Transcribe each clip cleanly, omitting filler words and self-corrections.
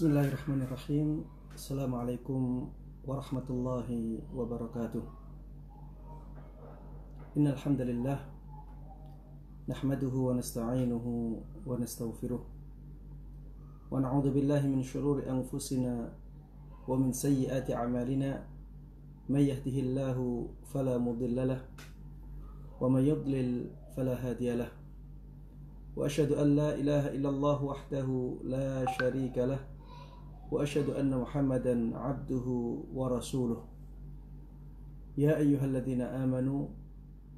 Bismillahirrahmanirrahim. Assalamualaikum warahmatullahi wabarakatuh. Innal hamdalillah nahmaduhu wa nasta'inuhu wa nastaghfiruh wa na'udzu billahi min shururi anfusina wa min sayyiati a'malina. May yahdihillahu fala mudilla lahu wa may yudlil fala hadiya lahu. Wa asyhadu an la ilaha illallah wahdahu la syarika lahu wa asyhadu anna Muhammadan abduhu wa rasuluh. Ya ayyuhalladzina amanu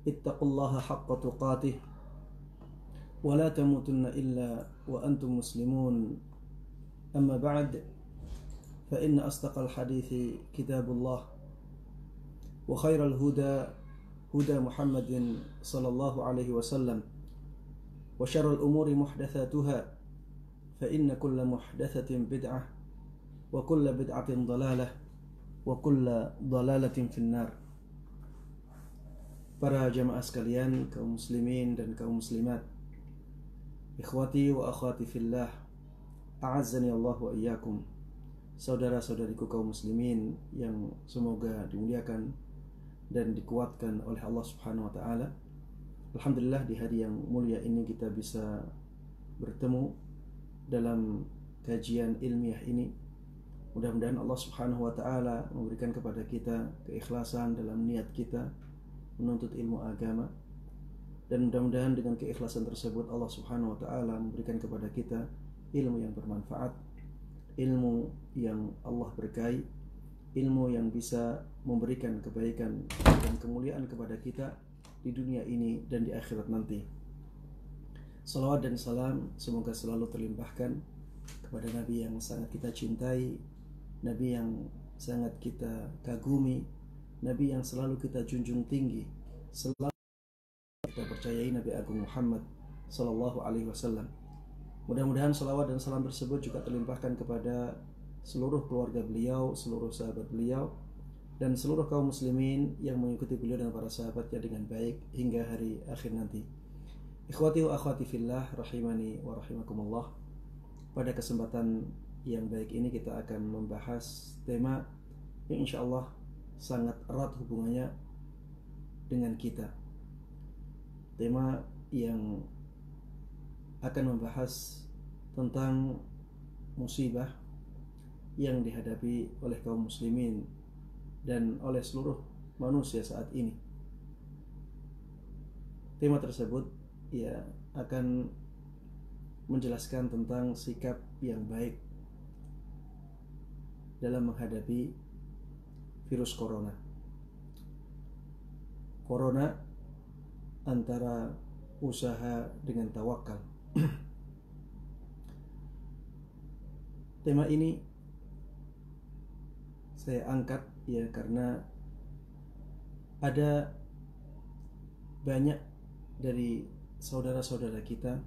ittaqullaha haqqa tuqatih wa la tamutunna illa wa antum muslimun. Amma ba'd, fa inna asdaqal hadithi kitabullah wa khairal huda huda Muhammadin sallallahu alaihi wasallam wa syarrul umuri muhdatsatuha fa inna kulla muhdatsatin bid'ah wa kulla bid'atin dhalalah wa kulla dhalalatin finnar. Para jamaah sekalian, kaum muslimin dan kaum muslimat, ikhwati wa akhwati fillah, a'azzani Allah wa iyyakum. Saudara-saudariku kaum muslimin yang semoga dimuliakan dan dikuatkan oleh Allah Subhanahu wa taala. Alhamdulillah, di hari yang mulia ini kita bisa bertemu dalam kajian ilmiah ini. Mudah-mudahan Allah Subhanahu wa taala memberikan kepada kita keikhlasan dalam niat kita menuntut ilmu agama, dan mudah-mudahan dengan keikhlasan tersebut Allah Subhanahu wa taala memberikan kepada kita ilmu yang bermanfaat, ilmu yang Allah berkahi, ilmu yang bisa memberikan kebaikan dan kemuliaan kepada kita di dunia ini dan di akhirat nanti. Salawat dan salam semoga selalu terlimpahkan kepada Nabi yang sangat kita cintai, Nabi yang sangat kita kagumi, Nabi yang selalu kita junjung tinggi, selalu kita percayai, Nabi Agung Muhammad sallallahu alaihi wasallam. Mudah-mudahan salawat dan salam tersebut juga terlimpahkan kepada seluruh keluarga beliau, seluruh sahabat beliau, dan seluruh kaum muslimin yang mengikuti beliau dan para sahabatnya dengan baik hingga hari akhir nanti. Ikhwati wa akhwati fillah, rahimani wa rahimakumullah. Pada kesempatan yang baik ini kita akan membahas tema yang insya Allah sangat erat hubungannya dengan kita. Tema yang akan membahas tentang musibah yang dihadapi oleh kaum muslimin dan oleh seluruh manusia saat ini. Tema tersebut akan menjelaskan tentang sikap yang baik dalam menghadapi virus corona. Corona antara usaha dengan tawakal. Tema ini saya angkat karena ada banyak dari saudara-saudara kita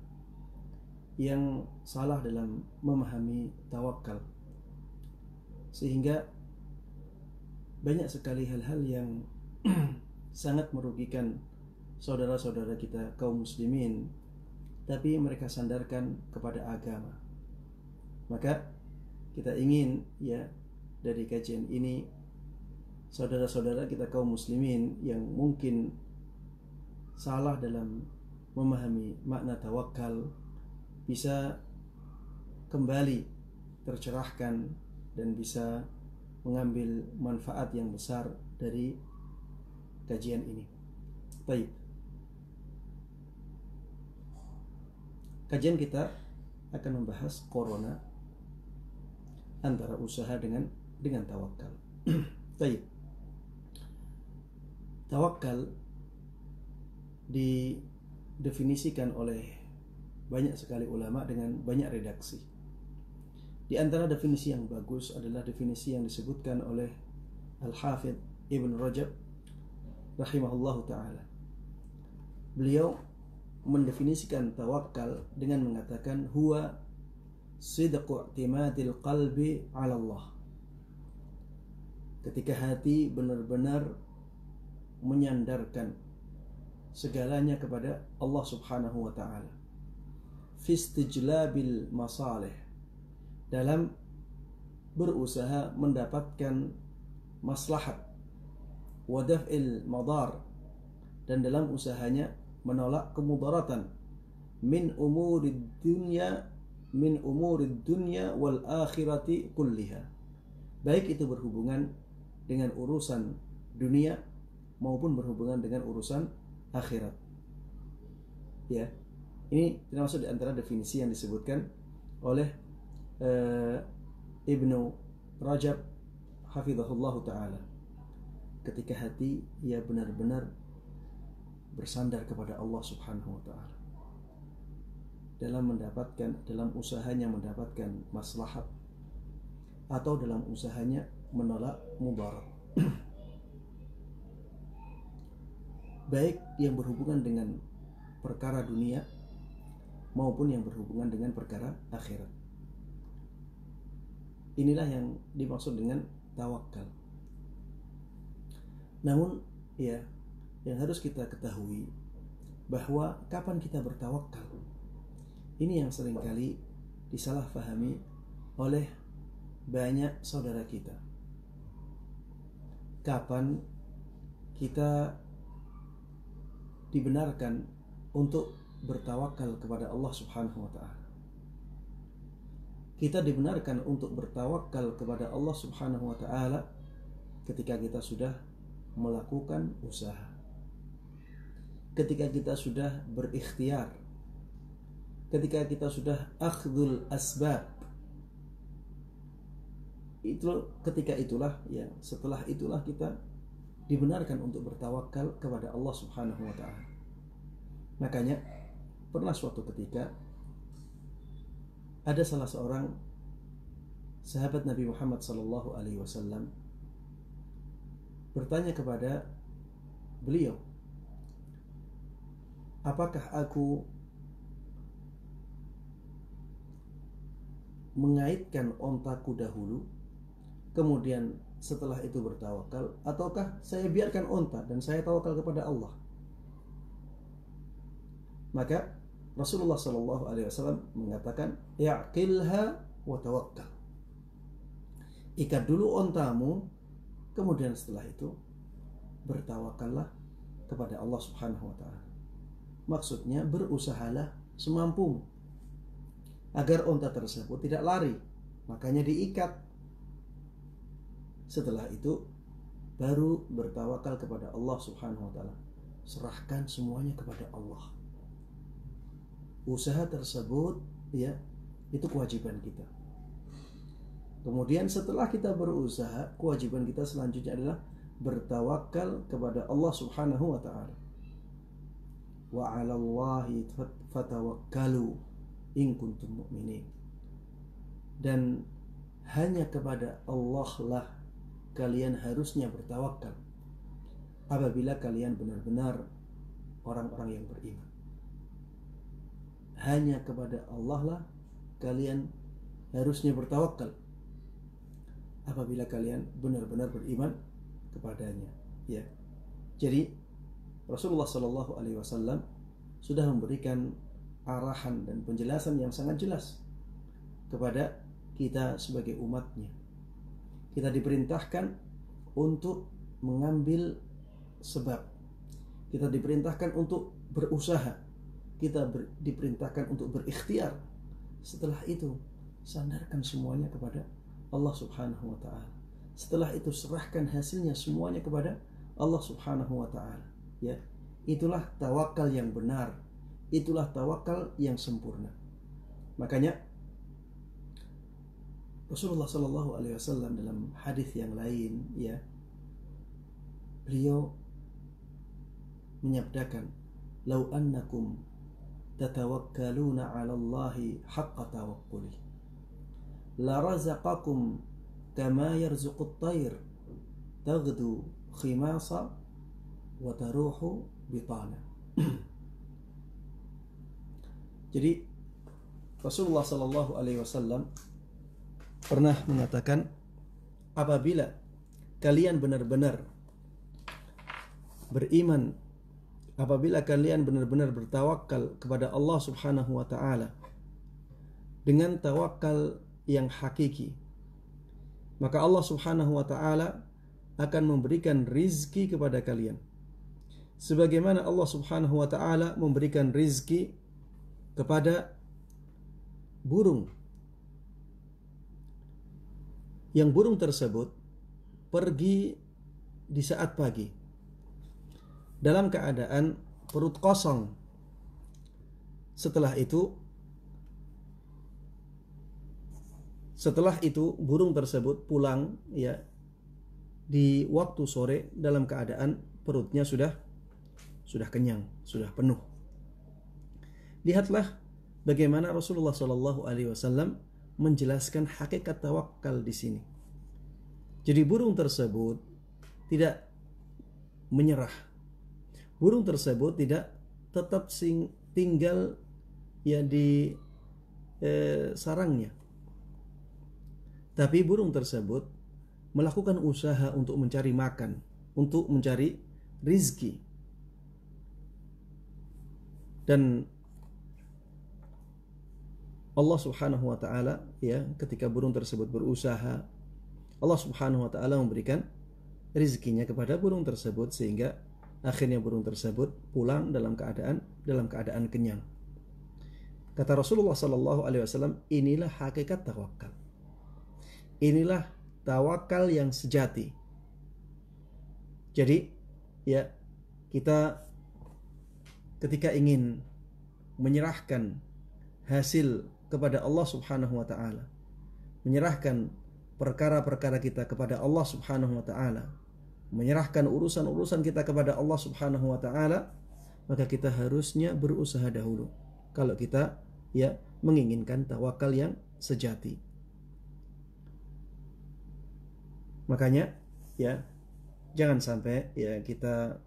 yang salah dalam memahami tawakal, sehingga banyak sekali hal-hal yang sangat merugikan saudara-saudara kita kaum muslimin, tapi mereka sandarkan kepada agama. Maka kita ingin dari kajian ini, saudara-saudara kita kaum muslimin yang mungkin salah dalam memahami makna tawakal bisa kembali tercerahkan dan bisa mengambil manfaat yang besar dari kajian ini. Baik. Kajian kita akan membahas corona antara usaha dengan tawakal. Baik. Tawakal didefinisikan oleh banyak sekali ulama dengan banyak redaksi. Di antara definisi yang bagus adalah definisi yang disebutkan oleh Al-Hafidh Ibn Rajab rahimahullahu ta'ala. Beliau mendefinisikan tawakal dengan mengatakan huwa sidqu i'timadil qalbi 'ala Allah. Ketika hati benar-benar menyandarkan segalanya kepada Allah Subhanahu wa ta'ala. Fi istijlabil masalih, dalam berusaha mendapatkan maslahat wa daf'il madar, dan dalam usahanya menolak kemudaratan min umurid dunya wal akhirati kulliha, baik itu berhubungan dengan urusan dunia maupun berhubungan dengan urusan akhirat. Ya, ini termasuk di antara definisi yang disebutkan oleh Ibnu Rajab hafizahullah ta'ala, ketika hati ia benar-benar bersandar kepada Allah subhanahu wa ta'ala dalam usahanya mendapatkan maslahat atau dalam usahanya menolak mudarat, baik yang berhubungan dengan perkara dunia maupun yang berhubungan dengan perkara akhirat. Inilah yang dimaksud dengan tawakal. Namun ya, yang harus kita ketahui bahwa kapan kita bertawakal, ini yang seringkali disalahfahami oleh banyak saudara kita. Kapan kita dibenarkan untuk bertawakal kepada Allah subhanahu wa ta'ala? Kita dibenarkan untuk bertawakal kepada Allah subhanahu wa ta'ala ketika kita sudah melakukan usaha, ketika kita sudah berikhtiar, ketika kita sudah akhdul asbab. Setelah itulah kita dibenarkan untuk bertawakal kepada Allah subhanahu wa ta'ala. Makanya pernah suatu ketika ada salah seorang sahabat Nabi Muhammad sallallahu alaihi wasallam bertanya kepada beliau, apakah aku mengaitkan ontaku dahulu kemudian setelah itu bertawakal, ataukah saya biarkan onta dan saya tawakal kepada Allah? Maka Rasulullah sallallahu alaihi wasallam mengatakan, "Ya'qilha wa tawakkal." Ikat dulu ontamu, kemudian setelah itu bertawakallah kepada Allah subhanahu wa ta'ala. Maksudnya berusahalah semampumu agar onta tersebut tidak lari, makanya diikat. Setelah itu baru bertawakal kepada Allah subhanahu wa ta'ala. Serahkan semuanya kepada Allah. Usaha tersebut ya, itu kewajiban kita. Kemudian setelah kita berusaha, kewajiban kita selanjutnya adalah bertawakal kepada Allah subhanahu wa ta'ala. Wa 'alallahi fatawakkalu in kuntum mu'minin. Dan hanya kepada Allah lah kalian harusnya bertawakal apabila kalian benar-benar orang-orang yang beriman. Hanya kepada Allah lah kalian harusnya bertawakal apabila kalian benar-benar beriman kepadanya. Ya. Jadi Rasulullah Shallallahu Alaihi Wasallam sudah memberikan arahan dan penjelasan yang sangat jelas kepada kita sebagai umatnya. Kita diperintahkan untuk mengambil sebab. Kita diperintahkan untuk berusaha. Kita diperintahkan untuk berikhtiar. Setelah itu sandarkan semuanya kepada Allah subhanahu wa ta'ala. Setelah itu serahkan hasilnya semuanya kepada Allah subhanahu wa ta'ala. Ya, itulah tawakal yang benar. Itulah tawakal yang sempurna. Makanya Rasulullah Sallallahu Alaihi Wasallam dalam hadis yang lain, ya, beliau menyabdakan, "Lau annakum tatawakkaluna 'ala Allahi haqqa tawakkuli, la razaqakum kama yarzuqut tayr, taghdu khimasa wa taruhu bitana." Jadi Rasulullah Sallallahu Alaihi Wasallam pernah mengatakan, apabila kalian benar-benar beriman, apabila kalian benar-benar bertawakal kepada Allah subhanahu wa ta'ala dengan tawakal yang hakiki, maka Allah Subhanahu wa taala akan memberikan rizki kepada kalian. Sebagaimana Allah Subhanahu wa taala memberikan rizki kepada burung. Yang burung tersebut pergi di saat pagi dalam keadaan perut kosong. Setelah itu burung tersebut pulang ya di waktu sore dalam keadaan perutnya sudah kenyang, sudah penuh. Lihatlah bagaimana Rasulullah Shallallahu Alaihi Wasallam menjelaskan hakikat tawakal di sini. Jadi burung tersebut tidak menyerah. Burung tersebut tidak tetap tinggal ya di sarangnya. Tapi burung tersebut melakukan usaha untuk mencari makan, untuk mencari rizki. Dan Allah Subhanahu wa taala ya ketika burung tersebut berusaha, Allah Subhanahu wa taala memberikan rizkinya kepada burung tersebut sehingga akhirnya burung tersebut pulang dalam keadaan kenyang. Kata Rasulullah sallallahu alaihi wasallam, inilah hakikat tawakal. Inilah tawakal yang sejati. Jadi ya kita ketika ingin menyerahkan hasil kepada Allah Subhanahu wa taala, menyerahkan perkara-perkara kita kepada Allah Subhanahu wa taala, menyerahkan urusan-urusan kita kepada Allah Subhanahu wa taala, maka kita harusnya berusaha dahulu kalau kita ya menginginkan tawakal yang sejati. Makanya ya jangan sampai ya kita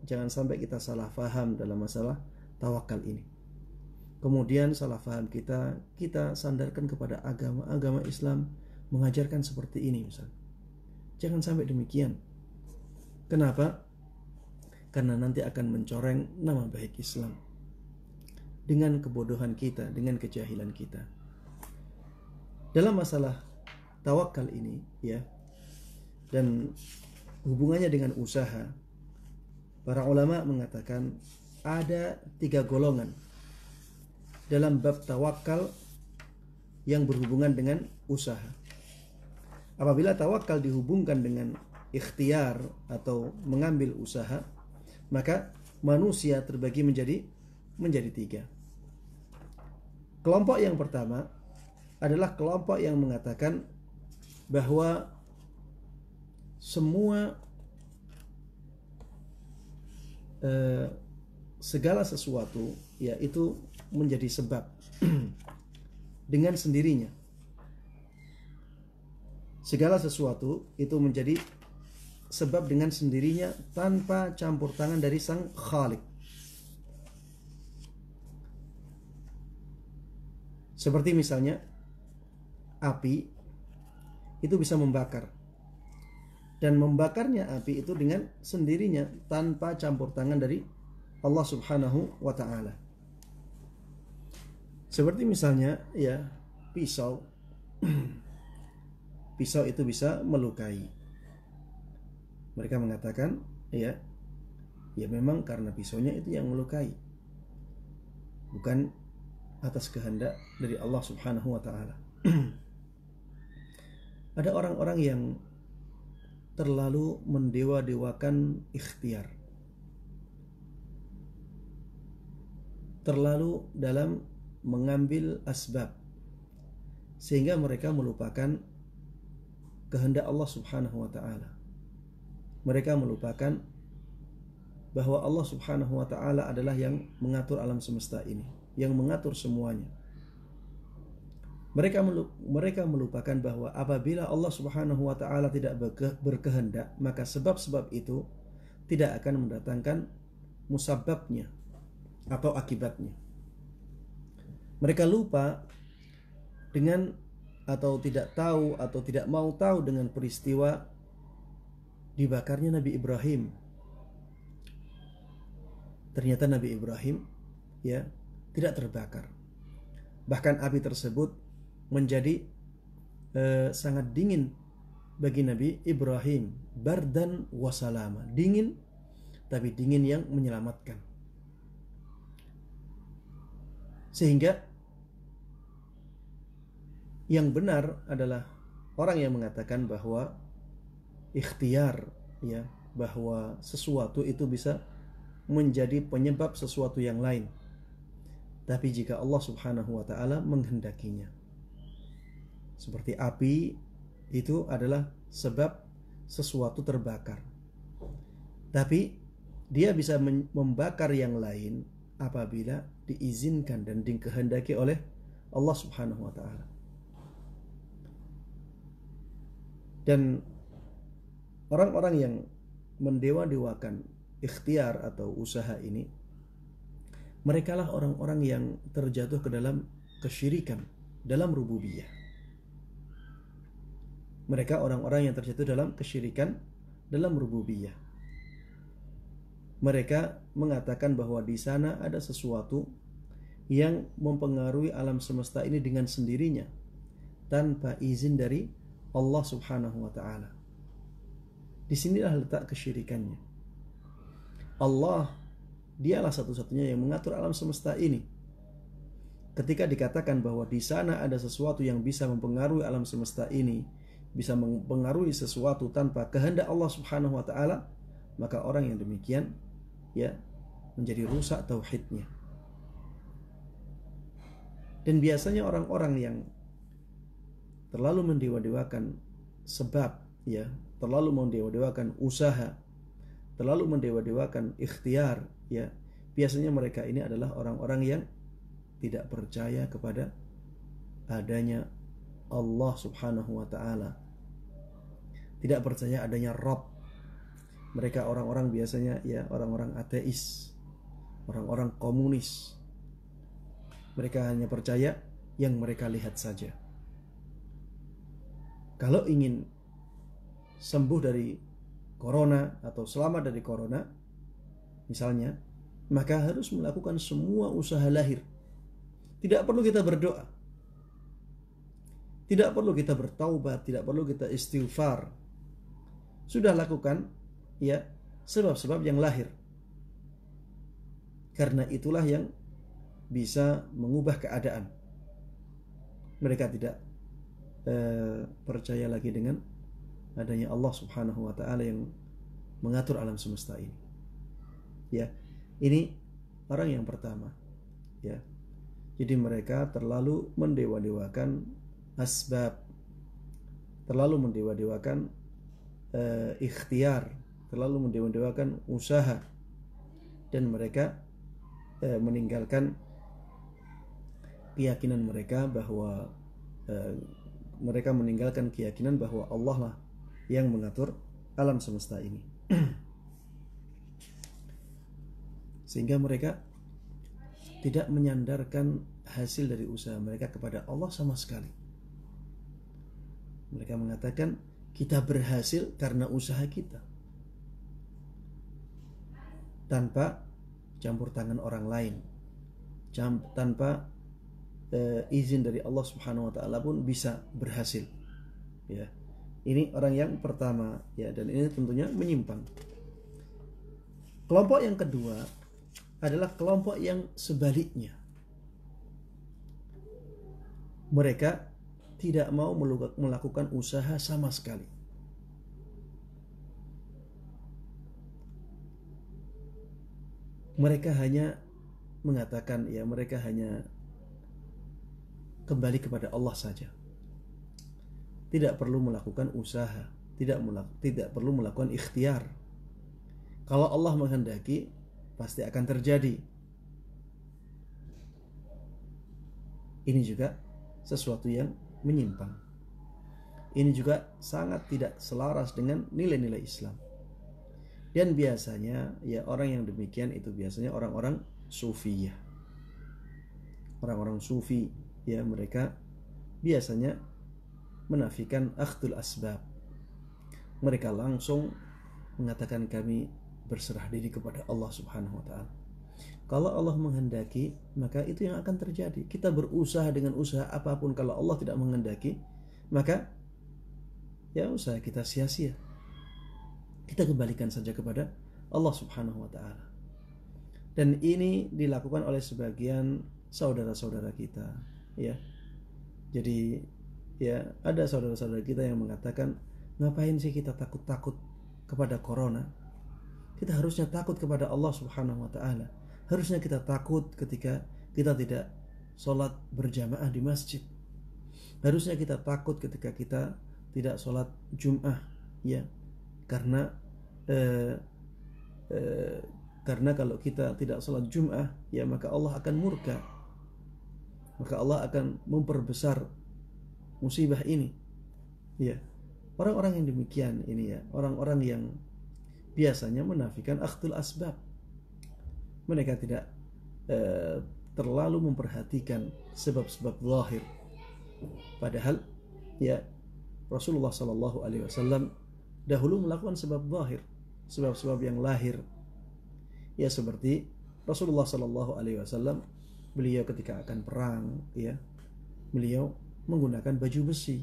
jangan sampai kita salah faham dalam masalah tawakal ini. Kemudian salah faham kita sandarkan kepada agama Islam mengajarkan seperti ini misalnya. Jangan sampai demikian. Kenapa? Karena nanti akan mencoreng nama baik Islam dengan kebodohan kita, dengan kejahilan kita. Dalam masalah tawakal ini ya, dan hubungannya dengan usaha, para ulama mengatakan ada 3 golongan dalam bab tawakal yang berhubungan dengan usaha. Apabila tawakal dihubungkan dengan ikhtiar atau mengambil usaha, maka manusia terbagi menjadi 3. Kelompok yang pertama adalah kelompok yang mengatakan bahwa semua segala sesuatu yaitu menjadi sebab dengan sendirinya. Segala sesuatu itu menjadi sebab dengan sendirinya tanpa campur tangan dari sang Khalik. Seperti misalnya api itu bisa membakar, dan membakarnya api itu dengan sendirinya tanpa campur tangan dari Allah Subhanahu wa taala. Seperti misalnya ya pisau. Pisau itu bisa melukai. Mereka mengatakan ya memang karena pisaunya itu yang melukai, bukan atas kehendak dari Allah Subhanahu wa taala. Ada orang-orang yang terlalu mendewa-dewakan ikhtiar, terlalu dalam mengambil asbab, sehingga mereka melupakan kehendak Allah Subhanahu wa taala. Mereka melupakan bahwa Allah Subhanahu wa taala adalah yang mengatur alam semesta ini, yang mengatur semuanya. Mereka melupakan bahwa apabila Allah Subhanahu wa taala tidak berkehendak, maka sebab-sebab itu tidak akan mendatangkan musababnya atau akibatnya. Mereka lupa dengan atau tidak tahu atau tidak mau tahu dengan peristiwa dibakarnya Nabi Ibrahim. Ternyata Nabi Ibrahim ya tidak terbakar. Bahkan api tersebut menjadi sangat dingin bagi Nabi Ibrahim, bardan wasalama, dingin tapi dingin yang menyelamatkan. Sehingga yang benar adalah orang yang mengatakan bahwa ikhtiar, ya, bahwa sesuatu itu bisa menjadi penyebab sesuatu yang lain. Tapi jika Allah Subhanahu wa taala menghendakinya. Seperti api itu adalah sebab sesuatu terbakar. Tapi dia bisa membakar yang lain apabila diizinkan dan dikehendaki oleh Allah Subhanahu wa taala. Dan orang-orang yang mendewa-dewakan ikhtiar atau usaha ini, merekalah orang-orang yang terjatuh ke dalam kesyirikan dalam rububiyah. Mereka orang-orang yang terjatuh dalam kesyirikan dalam rububiyah. Mereka mengatakan bahwa di sana ada sesuatu yang mempengaruhi alam semesta ini dengan sendirinya tanpa izin dari Allah Subhanahu wa taala. Disinilah letak kesyirikannya. Allah, dialah satu-satunya yang mengatur alam semesta ini. Ketika dikatakan bahwa di sana ada sesuatu yang bisa mempengaruhi alam semesta ini, bisa mempengaruhi sesuatu tanpa kehendak Allah Subhanahu wa taala, maka orang yang demikian ya menjadi rusak tauhidnya. Dan biasanya orang-orang yang terlalu mendewa-dewakan sebab, ya, terlalu mendewa-dewakan usaha, terlalu mendewa-dewakan ikhtiar, ya, biasanya mereka ini adalah orang-orang yang tidak percaya kepada adanya Allah Subhanahu wa taala. Tidak percaya adanya Rabb. Mereka orang-orang biasanya ya orang-orang ateis, orang-orang komunis. Mereka hanya percaya yang mereka lihat saja. Kalau ingin sembuh dari corona atau selamat dari corona misalnya, maka harus melakukan semua usaha lahir. Tidak perlu kita berdoa, tidak perlu kita bertaubat, tidak perlu kita istighfar. Sudah lakukan ya sebab-sebab yang lahir, karena itulah yang bisa mengubah keadaan. Mereka tidak percaya lagi dengan adanya Allah Subhanahu wa taala yang mengatur alam semesta ini. Ya, ini orang yang pertama. Ya. Jadi mereka terlalu mendewa-dewakan asbab, terlalu mendewa-dewakan ikhtiar, terlalu mendewa-dewakan usaha, dan mereka meninggalkan keyakinan mereka bahwa mereka meninggalkan keyakinan bahwa Allah lah yang mengatur alam semesta ini. Sehingga mereka tidak menyandarkan hasil dari usaha mereka kepada Allah sama sekali. Mereka mengatakan kita berhasil karena usaha kita, tanpa campur tangan orang lain, tanpa izin dari Allah Subhanahu wa taala pun bisa berhasil. Ya. Ini orang yang pertama, ya, dan ini tentunya menyimpang. Kelompok yang kedua adalah kelompok yang sebaliknya. Mereka tidak mau melakukan usaha sama sekali. Mereka hanya mengatakan, ya, mereka hanya kembali kepada Allah saja. Tidak perlu melakukan usaha, tidak perlu melakukan ikhtiar. Kalau Allah menghendaki, pasti akan terjadi. Ini juga sesuatu yang menyimpang. Ini juga sangat tidak selaras dengan nilai-nilai Islam. Dan biasanya ya orang yang demikian itu biasanya orang-orang sufiyah. Orang-orang sufi, ya, mereka biasanya menafikan akhdul asbab. Mereka langsung mengatakan kami berserah diri kepada Allah Subhanahu wa taala. Kalau Allah menghendaki, maka itu yang akan terjadi. Kita berusaha dengan usaha apapun, kalau Allah tidak menghendaki, maka ya usaha kita sia-sia. Kita kembalikan saja kepada Allah Subhanahu wa taala. Dan ini dilakukan oleh sebagian saudara-saudara kita, ya. Jadi ya ada saudara-saudara kita yang mengatakan, ngapain sih kita takut-takut kepada corona? Kita harusnya takut kepada Allah Subhanahu wa taala. Harusnya kita takut ketika kita tidak sholat berjamaah di masjid. Harusnya kita takut ketika kita tidak sholat Jum'ah, ya. Karena kalau kita tidak sholat Jum'ah, ya maka Allah akan murka. Maka Allah akan memperbesar musibah ini. Ya. Orang-orang yang demikian ini, ya, orang-orang yang biasanya menafikan akhdul asbab. Mereka tidak terlalu memperhatikan sebab-sebab zahir. Padahal ya Rasulullah Sallallahu Alaihi Wasallam dahulu melakukan sebab zahir, sebab-sebab yang lahir. Ya seperti Rasulullah Sallallahu Alaihi Wasallam, beliau ketika akan perang, ya beliau menggunakan baju besi.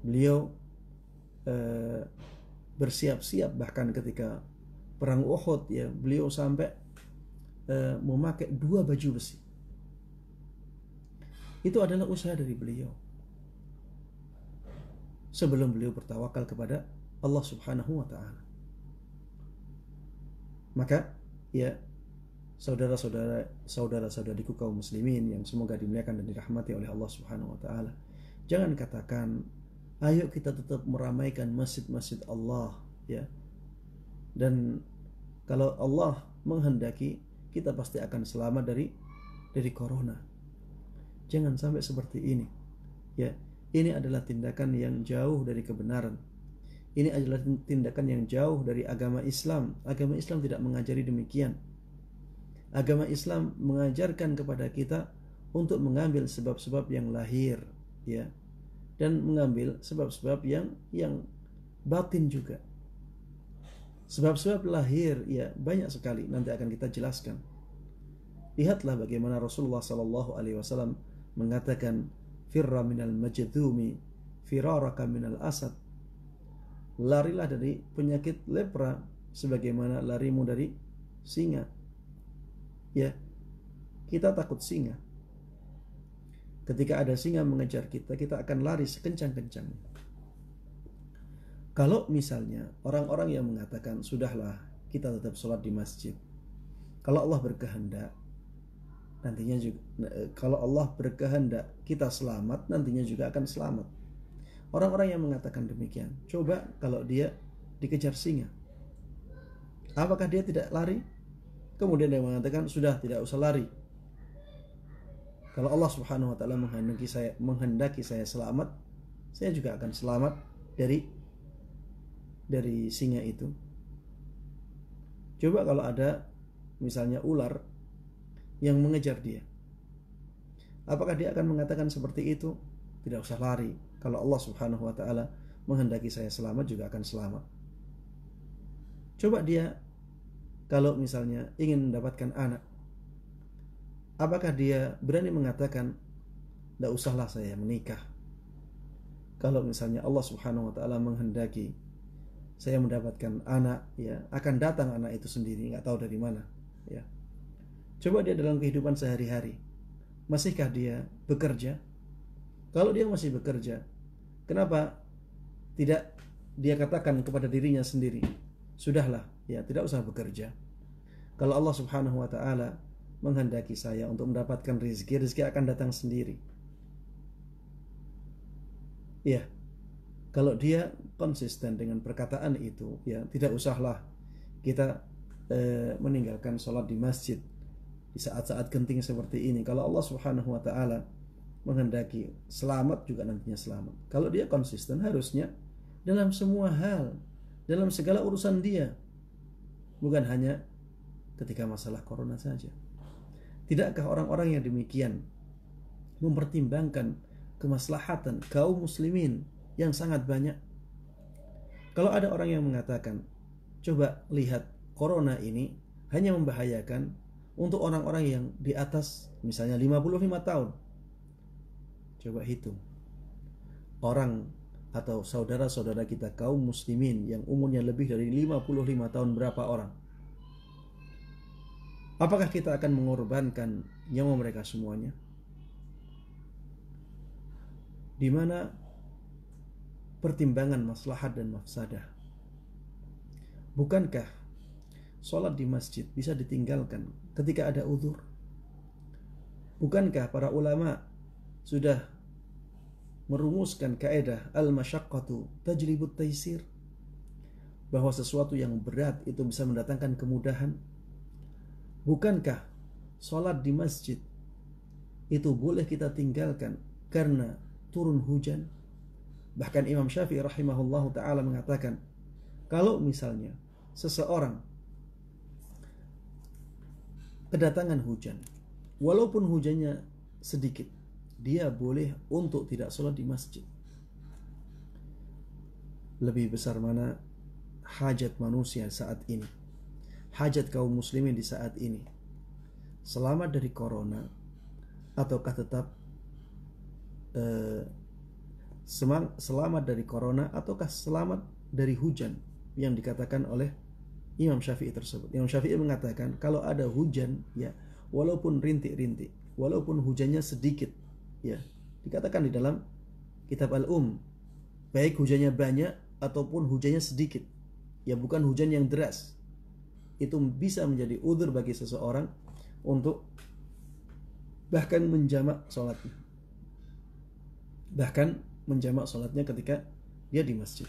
Beliau bersiap-siap bahkan ketika perang Uhud, ya beliau sampai memakai 2 baju besi. Itu adalah usaha dari beliau sebelum beliau bertawakal kepada Allah Subhanahu wa taala. Maka ya saudara-saudariku kaum muslimin yang semoga dimuliakan dan dirahmati oleh Allah Subhanahu wa taala, jangan katakan ayo kita tetap meramaikan masjid-masjid Allah, ya. Dan kalau Allah menghendaki, kita pasti akan selamat dari corona. Jangan sampai seperti ini. Ya, ini adalah tindakan yang jauh dari kebenaran. Ini adalah tindakan yang jauh dari agama Islam. Agama Islam tidak mengajari demikian. Agama Islam mengajarkan kepada kita untuk mengambil sebab-sebab yang lahir, ya, dan mengambil sebab-sebab yang batin juga. Sebab-sebab lahir ya banyak sekali, nanti akan kita jelaskan. Lihatlah bagaimana Rasulullah Sallallahu Alaihi Wasallam mengatakan, firra minal majdumi firaraka minal asad. Larilah dari penyakit lepra sebagaimana larimu dari singa. Ya, kita takut singa. Ketika ada singa mengejar kita, kita akan lari sekencang-kencangnya. Kalau misalnya orang-orang yang mengatakan sudahlah kita tetap sholat di masjid, kalau Allah berkehendak nantinya juga, kalau Allah berkehendak kita selamat, nantinya juga akan selamat. Orang-orang yang mengatakan demikian, coba kalau dia dikejar singa, apakah dia tidak lari? Kemudian dia mengatakan sudah tidak usah lari. Kalau Allah Subhanahu wa taala menghendaki saya selamat, saya juga akan selamat dari singa itu. Coba kalau ada misalnya ular yang mengejar dia, apakah dia akan mengatakan seperti itu? Tidak usah lari. Kalau Allah Subhanahu wa taala menghendaki saya selamat, juga akan selamat. Coba dia kalau misalnya ingin mendapatkan anak, apakah dia berani mengatakan tidak usahlah saya menikah? Kalau misalnya Allah Subhanahu wa taala menghendaki saya mendapatkan anak, ya akan datang anak itu sendiri, nggak tahu dari mana, ya. Coba dia dalam kehidupan sehari-hari, masihkah dia bekerja? Kalau dia masih bekerja, kenapa tidak dia katakan kepada dirinya sendiri, sudahlah, ya tidak usah bekerja. Kalau Allah Subhanahu wa taala menghendaki saya untuk mendapatkan rezeki akan datang sendiri. Ya. Kalau dia konsisten dengan perkataan itu, ya tidak usahlah kita meninggalkan sholat di masjid di saat-saat genting seperti ini. Kalau Allah Subhanahu wa taala menghendaki selamat, juga nantinya selamat. Kalau dia konsisten, harusnya dalam semua hal, dalam segala urusan dia, bukan hanya ketika masalah corona saja. Tidakkah orang-orang yang demikian mempertimbangkan kemaslahatan kaum muslimin yang sangat banyak? Kalau ada orang yang mengatakan, coba lihat corona ini hanya membahayakan untuk orang-orang yang di atas misalnya 55 tahun. Coba hitung, orang atau saudara-saudara kita kaum muslimin yang umurnya lebih dari 55 tahun, berapa orang? Apakah kita akan mengorbankan nyawa mereka semuanya? Di mana pertimbangan maslahat dan mafsadah? Bukankah sholat di masjid bisa ditinggalkan ketika ada uzur? Bukankah para ulama sudah merumuskan kaidah al-masyaqqatu tajlibut taisir, bahwa sesuatu yang berat itu bisa mendatangkan kemudahan? Bukankah sholat di masjid itu boleh kita tinggalkan karena turun hujan? Bahkan Imam Syafi'i rahimahullahu ta'ala mengatakan, kalau misalnya seseorang kedatangan hujan, walaupun hujannya sedikit, dia boleh untuk tidak sholat di masjid. Lebih besar mana hajat manusia saat ini, hajat kaum muslimin di saat ini? Selamat dari corona ataukah tetap selamat dari corona ataukah selamat dari hujan yang dikatakan oleh Imam Syafi'i tersebut? Imam Syafi'i mengatakan kalau ada hujan, ya walaupun rintik-rintik, walaupun hujannya sedikit, ya dikatakan di dalam kitab baik hujannya banyak ataupun hujannya sedikit, ya bukan hujan yang deras, itu bisa menjadi udzur bagi seseorang untuk bahkan menjamak sholatnya, ketika dia di masjid.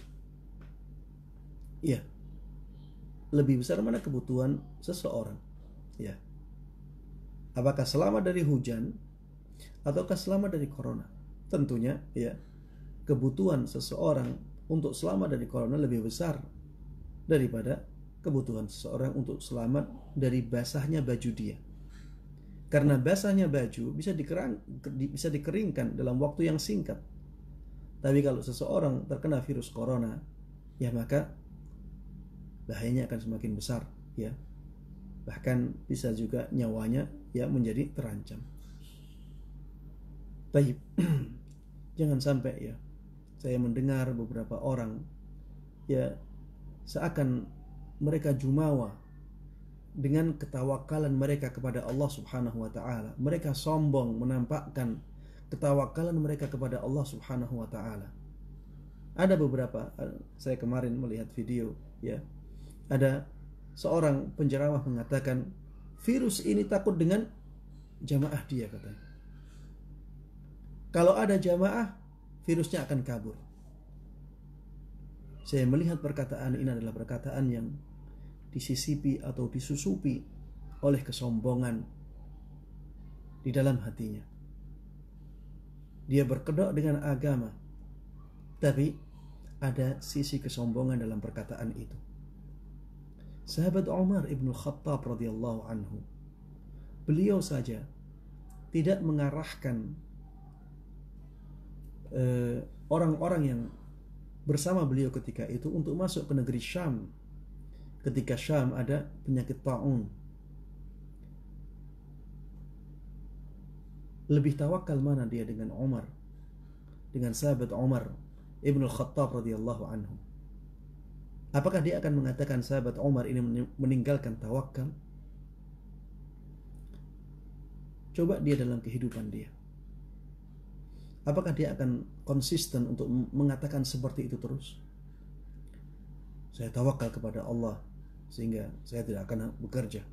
Iya, lebih besar mana kebutuhan seseorang, ya, apakah selamat dari hujan ataukah selamat dari corona? Tentunya, ya, kebutuhan seseorang untuk selamat dari corona lebih besar daripada kebutuhan seseorang untuk selamat dari basahnya baju dia. Karena basahnya baju bisa dikeringkan dalam waktu yang singkat. Tapi kalau seseorang terkena virus corona, ya maka bahayanya akan semakin besar, ya. Bahkan bisa juga nyawanya ya menjadi terancam. Baik. Jangan sampai ya saya mendengar beberapa orang ya seakan mereka jumawa dengan ketawakalan mereka kepada Allah Subhanahu wa taala. Mereka sombong menampakkan ketawakalan mereka kepada Allah Subhanahu wa taala. Ada beberapa, saya kemarin melihat video, ya. Ada seorang penceramah mengatakan virus ini takut dengan jamaah dia, katanya. Kalau ada jamaah, virusnya akan kabur. Saya melihat perkataan ini adalah perkataan yang disisipi atau disusupi oleh kesombongan di dalam hatinya. Dia berkedok dengan agama, tapi ada sisi kesombongan dalam perkataan itu. Sahabat Umar ibn Khattab radhiyallahu anhu, beliau saja tidak mengarahkan orang-orang yang bersama beliau ketika itu untuk masuk ke negeri Syam ketika Syam ada penyakit ta'un. Lebih tawakal mana dia dengan Umar, dengan sahabat Umar ibn Khattab radhiyallahu anhu? Apakah dia akan mengatakan sahabat Umar ini meninggalkan tawakal? Coba dia dalam kehidupan dia, apakah dia akan konsisten untuk mengatakan seperti itu terus? Saya tawakal kepada Allah sehingga saya tidak akan bekerja.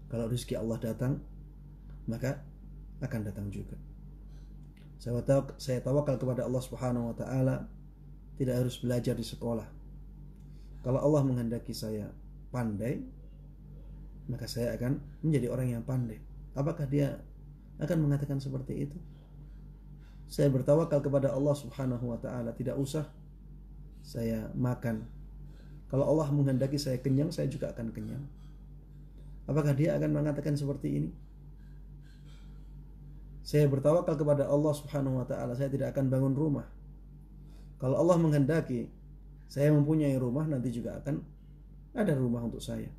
Kalau rezeki Allah datang, maka akan datang juga. Saya tawakal kepada Allah Subhanahu wa taala, tidak harus belajar di sekolah. Kalau Allah menghendaki saya pandai, maka saya akan menjadi orang yang pandai. Apakah dia akan mengatakan seperti itu? Saya bertawakal kepada Allah Subhanahu wa taala, tidak usah saya makan. Kalau Allah menghendaki saya kenyang, saya juga akan kenyang. Apakah dia akan mengatakan seperti ini? Saya bertawakal kepada Allah Subhanahu wa taala, saya tidak akan bangun rumah. Kalau Allah menghendaki saya mempunyai rumah, nanti juga akan ada rumah untuk saya.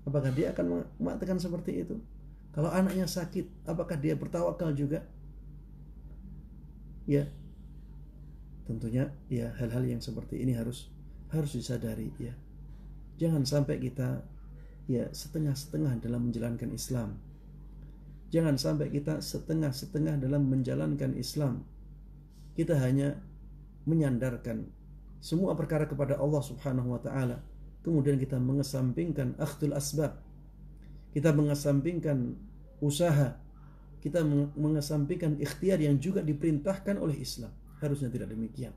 Apakah dia akan mengatakan seperti itu? Kalau anaknya sakit, apakah dia bertawakal juga? ya tentunya ya hal-hal yang seperti ini harus disadari ya. Jangan sampai kita ya setengah-setengah dalam menjalankan Islam. Jangan sampai kita setengah-setengah dalam menjalankan Islam. Kita hanya menyandarkan semua perkara kepada Allah Subhanahu wa taala. Kemudian kita mengesampingkan akhdul asbab. Kita mengesampingkan usaha. Kita mengesampingkan ikhtiar yang juga diperintahkan oleh Islam. Harusnya tidak demikian.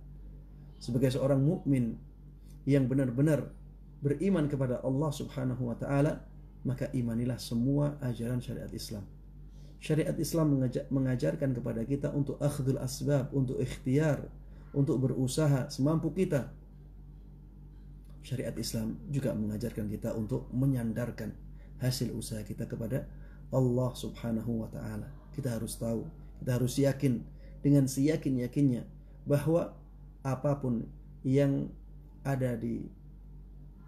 Sebagai seorang mukmin yang benar-benar beriman kepada Allah Subhanahu wa taala, maka imanilah semua ajaran syariat Islam. Syariat Islam mengajarkan kepada kita untuk akhdul asbab, untuk ikhtiar, untuk berusaha semampu kita. Syariat Islam juga mengajarkan kita untuk menyandarkan hasil usaha kita kepada Allah Subhanahu wa taala. Kita harus tahu, kita harus yakin dengan seyakin-yakinnya bahwa apapun yang ada di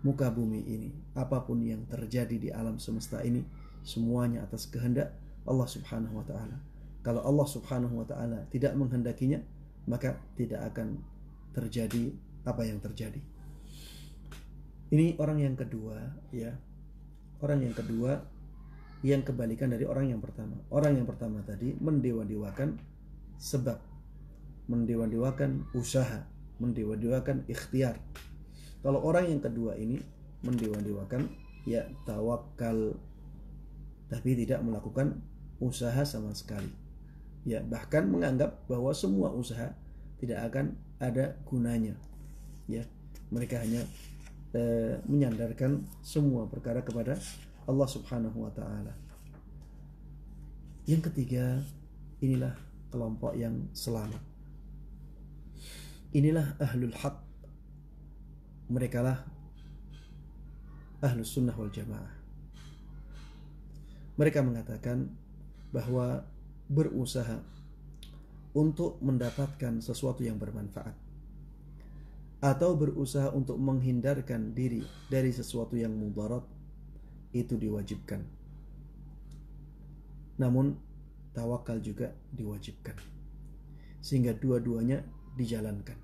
muka bumi ini, apapun yang terjadi di alam semesta ini, semuanya atas kehendak Allah Subhanahu wa taala. Kalau Allah Subhanahu wa taala tidak menghendakinya, maka tidak akan terjadi apa yang terjadi. Ini orang yang kedua ya. Orang yang kedua yang kebalikan dari orang yang pertama. Orang yang pertama tadi mendewa-dewakan sebab, mendewa-dewakan usaha, mendewa-dewakan ikhtiar. Kalau orang yang kedua ini mendewa-dewakan ya tawakal, tapi tidak melakukan usaha sama sekali. Ya, bahkan menganggap bahwa semua usaha tidak akan ada gunanya. Ya, mereka hanya menyandarkan semua perkara kepada Allah Subhanahu wa taala. Yang ketiga, inilah kelompok yang selamat. Inilah ahlul haq. Merekalah ahlus sunnah wal jamaah. Mereka mengatakan bahwa berusaha untuk mendapatkan sesuatu yang bermanfaat atau berusaha untuk menghindarkan diri dari sesuatu yang mudarat itu diwajibkan. Namun tawakal juga diwajibkan. Sehingga dua-duanya dijalankan.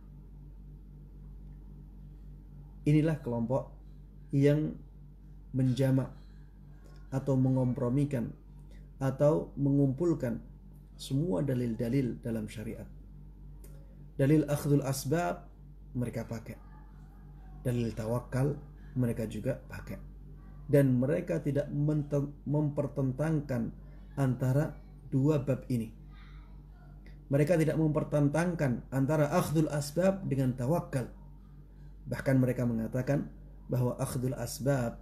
Inilah kelompok yang menjamak atau mengompromikan atau mengumpulkan semua dalil-dalil dalam syariat. Dalil akhdul asbab mereka pakai. Dalil tawakal mereka juga pakai. Dan mereka tidak mempertentangkan antara dua bab ini. Mereka tidak mempertentangkan antara akhdul asbab dengan tawakal. Bahkan mereka mengatakan bahwa akhdul asbab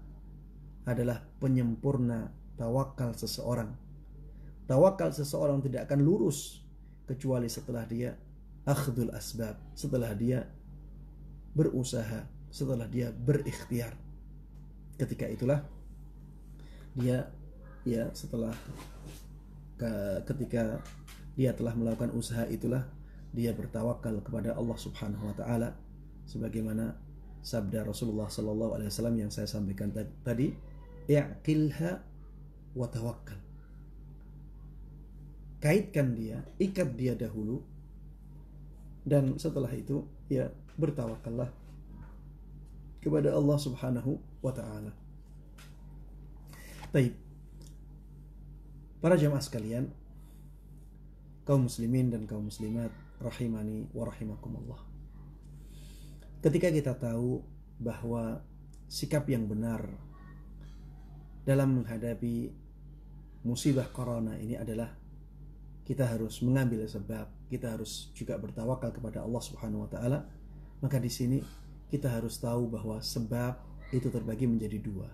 adalah penyempurna tawakal seseorang. Tawakal seseorang tidak akan lurus kecuali setelah dia akhdul asbab, setelah dia berusaha, setelah dia berikhtiar. Ketika itulah dia ya ketika dia telah melakukan usaha itulah dia bertawakal kepada Allah Subhanahu wa taala sebagaimana sabda Rasulullah sallallahu alaihi wasallam yang saya sampaikan tadi, i'qilha wa tawakkal. Kaitkan dia, ikat dia dahulu, dan setelah itu ya bertawakallah kepada Allah Subhanahu wa taala. Baik. Para jamaah sekalian, kaum muslimin dan kaum muslimat rahimani wa rahimakumullah. Ketika kita tahu bahwa sikap yang benar dalam menghadapi musibah corona ini adalah kita harus mengambil sebab, kita harus juga bertawakal kepada Allah Subhanahu wa taala, maka di sini kita harus tahu bahwa sebab itu terbagi menjadi dua.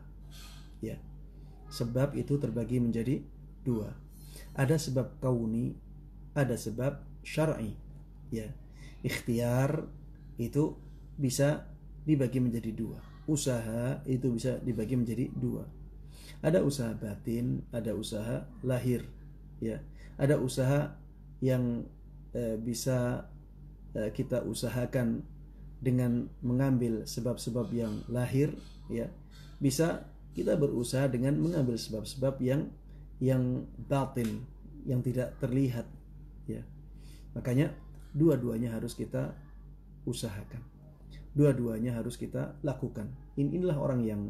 Ya. Sebab itu terbagi menjadi dua. Ada sebab kauni, ada sebab syar'i. Ya. Ikhtiar itu bisa dibagi menjadi dua. Usaha itu bisa dibagi menjadi dua. Ada usaha batin, ada usaha lahir. Ya. Ada usaha yang bisa kita usahakan dengan mengambil sebab-sebab yang lahir, ya. Bisa kita berusaha dengan mengambil sebab-sebab yang batin, yang tidak terlihat, ya. Makanya dua-duanya harus kita usahakan, dua-duanya harus kita lakukan. Inilah orang yang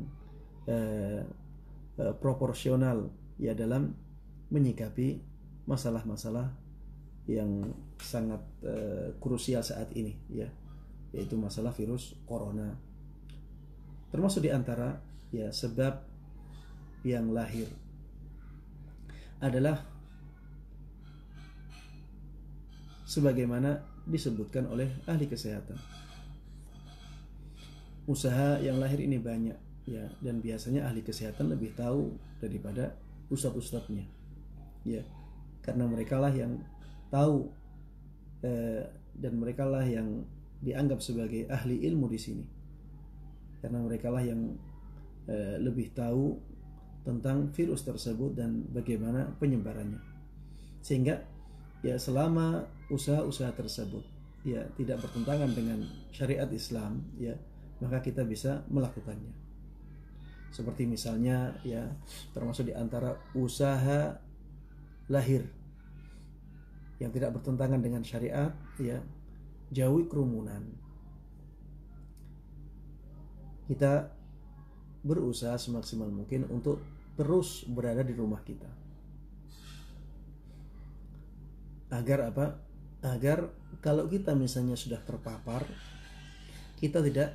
proporsional ya dalam menyikapi masalah-masalah yang sangat krusial saat ini ya, yaitu masalah virus corona. Termasuk di antara ya sebab yang lahir adalah sebagaimana disebutkan oleh ahli kesehatan. Usaha yang lahir ini banyak ya, dan biasanya ahli kesehatan lebih tahu daripada ustadz-ustadznya ya, karena mereka lah yang tahu dan mereka lah yang dianggap sebagai ahli ilmu di sini, karena mereka lah yang lebih tahu tentang virus tersebut dan bagaimana penyebarannya. Sehingga ya selama usaha-usaha tersebut ya tidak bertentangan dengan syariat Islam ya, maka kita bisa melakukannya. Seperti misalnya ya, termasuk di antara usaha lahir yang tidak bertentangan dengan syariat ya, jauhi kerumunan. Kita berusaha semaksimal mungkin untuk terus berada di rumah kita. Agar apa? Agar kalau kita misalnya sudah terpapar, kita tidak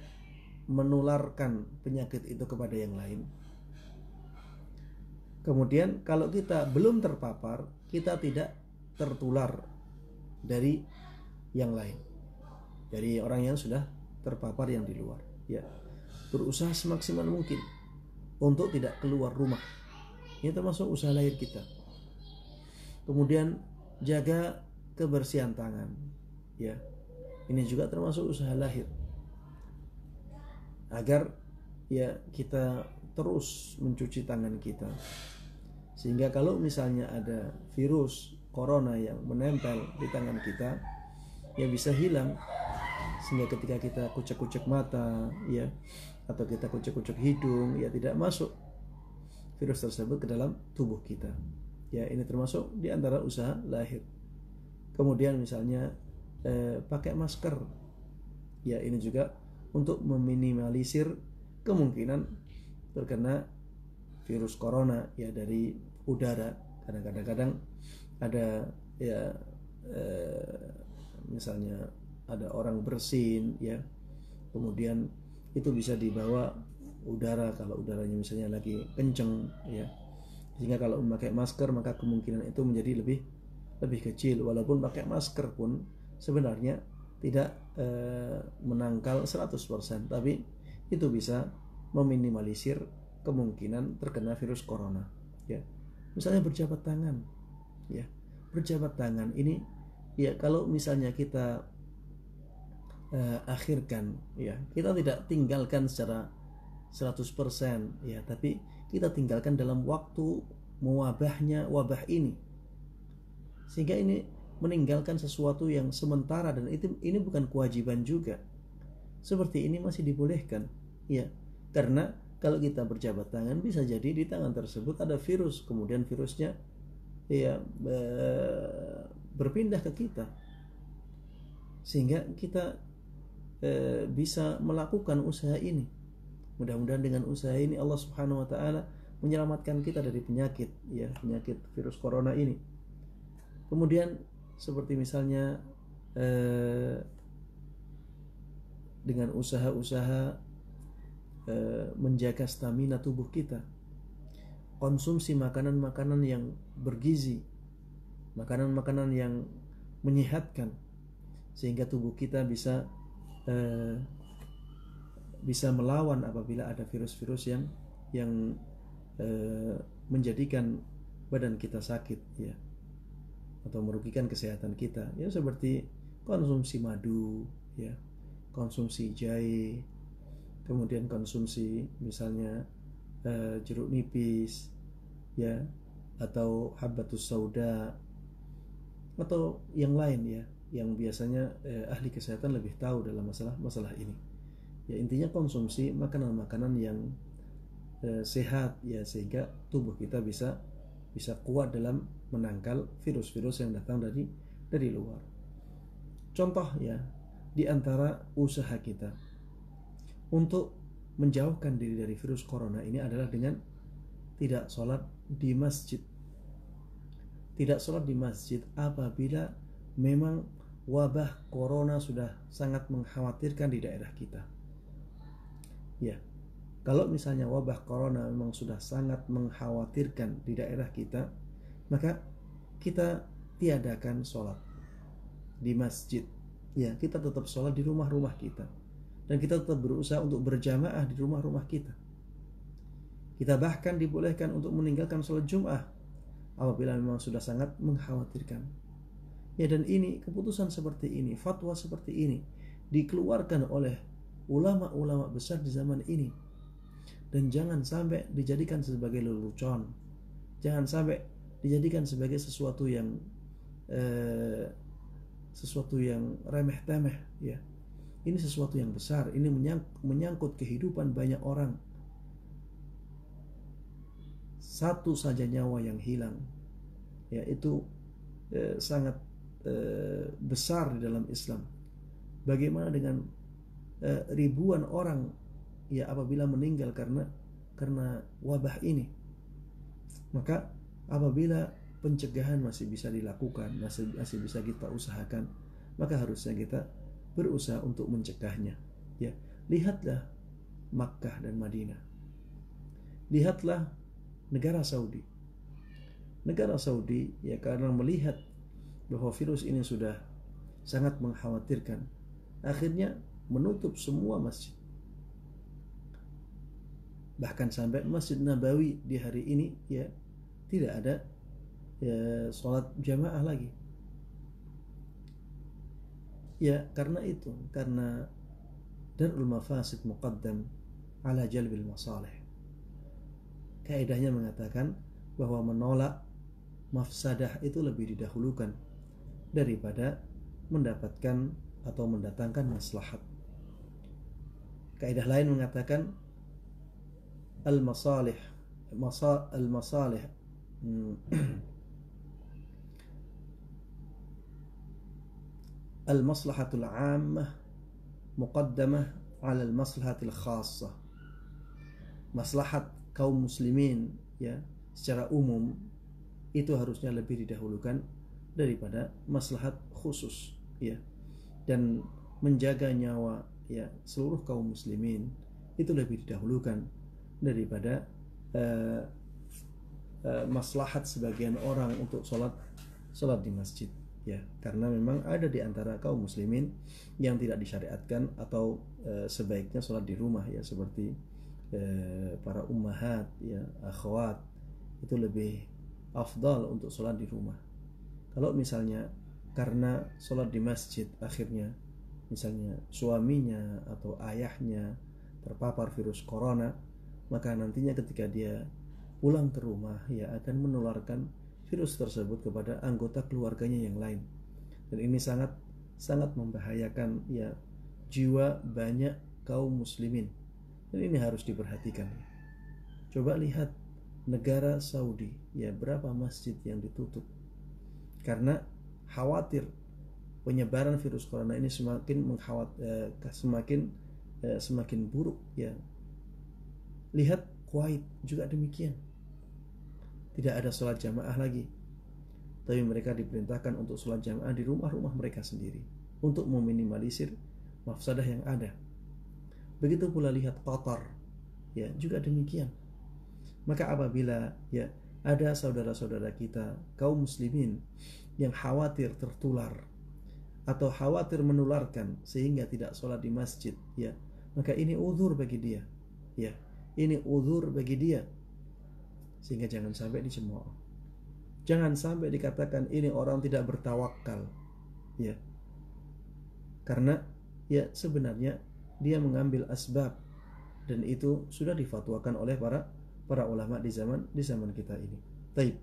menularkan penyakit itu kepada yang lain. Kemudian kalau kita belum terpapar, kita tidak tertular dari yang lain, dari orang yang sudah terpapar yang di luar ya. Berusaha semaksimal mungkin untuk tidak keluar rumah, ini termasuk usaha lahir kita. Kemudian jaga kebersihan tangan ya, ini juga termasuk usaha lahir, agar ya kita terus mencuci tangan kita, sehingga kalau misalnya ada virus corona yang menempel di tangan kita ya bisa hilang, sehingga ketika kita kucek-kucek mata ya, atau kita kucek-kucek hidung ya, tidak masuk virus tersebut ke dalam tubuh kita ya. Ini termasuk di antara usaha lahir. Kemudian misalnya pakai masker ya, ini juga untuk meminimalisir kemungkinan terkena virus corona ya dari udara. Karena kadang-kadang ada ya misalnya ada orang bersin ya, kemudian itu bisa dibawa udara kalau udaranya misalnya lagi kenceng ya, sehingga kalau memakai masker maka kemungkinan itu menjadi lebih kecil. Walaupun pakai masker pun sebenarnya tidak menangkal 100%, tapi itu bisa meminimalisir kemungkinan terkena virus corona ya. Misalnya berjabat tangan ya, berjabat tangan ini ya, kalau misalnya kita akhirkan ya, kita tidak tinggalkan secara 100% ya, tapi kita tinggalkan dalam waktu mewabahnya wabah ini, sehingga ini meninggalkan sesuatu yang sementara, dan ini bukan kewajiban juga. Seperti ini masih dibolehkan ya, karena kalau kita berjabat tangan bisa jadi di tangan tersebut ada virus, kemudian virusnya ya berpindah ke kita, sehingga kita bisa melakukan usaha ini. Mudah-mudahan dengan usaha ini Allah Subhanahu wa taala menyelamatkan kita dari penyakit ya, penyakit virus corona ini. Kemudian seperti misalnya dengan usaha-usaha menjaga stamina tubuh kita, konsumsi makanan-makanan yang bergizi, makanan-makanan yang menyehatkan, sehingga tubuh kita bisa melawan apabila ada virus-virus yang menjadikan badan kita sakit ya, atau merugikan kesehatan kita ya, seperti konsumsi madu ya, konsumsi jahe, kemudian konsumsi misalnya jeruk nipis ya, atau habbatus sauda, atau yang lain ya, yang biasanya ahli kesehatan lebih tahu dalam masalah ini ya. Intinya konsumsi makanan-makanan yang sehat ya, sehingga tubuh kita bisa kuat dalam menangkal virus-virus yang datang dari luar. contoh ya di antara usaha kita untuk menjauhkan diri dari virus corona ini adalah dengan tidak sholat di masjid. Tidak sholat di masjid apabila memang wabah corona sudah sangat mengkhawatirkan di daerah kita. Ya, kalau misalnya wabah corona memang sudah sangat mengkhawatirkan di daerah kita, maka kita tiadakan sholat di masjid. Ya, kita tetap sholat di rumah-rumah kita. Dan kita tetap berusaha untuk berjamaah di rumah-rumah kita. Kita bahkan dibolehkan untuk meninggalkan sholat Jum'ah apabila memang sudah sangat mengkhawatirkan. Ya, dan ini keputusan seperti ini, fatwa seperti ini dikeluarkan oleh ulama-ulama besar di zaman ini. Dan jangan sampai dijadikan sebagai lelucon. Jangan sampai dijadikan sebagai sesuatu yang remeh-temeh ya. Ini sesuatu yang besar, ini menyangkut kehidupan banyak orang. Satu saja nyawa yang hilang, ya itu sangat besar di dalam Islam. Bagaimana dengan ribuan orang ya apabila meninggal karena wabah ini? Maka apabila pencegahan masih bisa dilakukan, masih bisa kita usahakan, maka harusnya kita berusaha untuk mencegahnya. Ya, lihatlah Makkah dan Madinah. Lihatlah negara Saudi. Negara Saudi ya karena melihat bahwa virus ini sudah sangat mengkhawatirkan, akhirnya menutup semua masjid. Bahkan sampai Masjid Nabawi di hari ini ya tidak ada ya sholat jamaah lagi. Ya karena itu, karena darul mafasid muqaddam ala jalbil masalih. Kaidahnya mengatakan bahwa menolak mafsadah itu lebih didahulukan daripada mendapatkan atau mendatangkan maslahat. Kaidah lain mengatakan al-masalih al-maslahatul 'ammah muqaddamah 'ala al-maslahatil khassah. Maslahat kaum muslimin ya secara umum itu harusnya lebih didahulukan daripada maslahat khusus ya. Dan menjaga nyawa ya seluruh kaum muslimin itu lebih didahulukan daripada maslahat sebagian orang untuk sholat di masjid ya, karena memang ada di antara kaum muslimin yang tidak disyariatkan atau sebaiknya sholat di rumah ya, seperti para ummahat ya, akhwat, itu lebih afdal untuk sholat di rumah. Kalau misalnya karena sholat di masjid akhirnya misalnya suaminya atau ayahnya terpapar virus corona, maka nantinya ketika dia pulang ke rumah ya akan menularkan virus tersebut kepada anggota keluarganya yang lain. Dan ini sangat membahayakan ya jiwa banyak kaum muslimin. Dan ini harus diperhatikan. Coba lihat negara Saudi ya, berapa masjid yang ditutup karena khawatir penyebaran virus corona ini semakin buruk ya. Lihat Kuwait juga demikian. Tidak ada sholat jamaah lagi, tapi mereka diperintahkan untuk sholat jamaah di rumah-rumah mereka sendiri untuk meminimalisir mafsadah yang ada. Begitu pula lihat Qatar ya, juga demikian. Maka apabila ya ada saudara-saudara kita kaum muslimin yang khawatir tertular atau khawatir menularkan sehingga tidak sholat di masjid ya, maka ini uzur bagi dia ya, ini uzur bagi dia, sehingga jangan sampai dicemooh. Jangan sampai dikatakan ini orang tidak bertawakal ya, karena ya sebenarnya dia mengambil asbab dan itu sudah difatwakan oleh para ulama di zaman kita ini. Taib.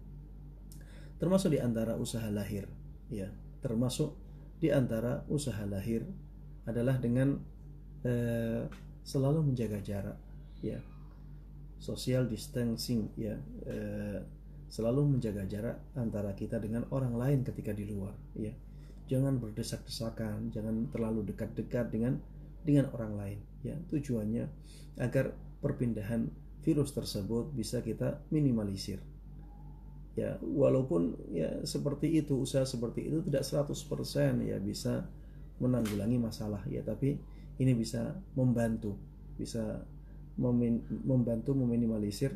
Termasuk di antara usaha lahir ya, termasuk di antara usaha lahir adalah dengan selalu menjaga jarak ya, social distancing ya, selalu menjaga jarak antara kita dengan orang lain ketika di luar ya. jangan berdesak-desakan, jangan terlalu dekat-dekat dengan orang lain. Ya, tujuannya agar perpindahan virus tersebut bisa kita minimalisir. Ya, walaupun ya seperti itu, usaha seperti itu tidak 100% ya bisa menanggulangi masalah ya, tapi ini bisa membantu meminimalisir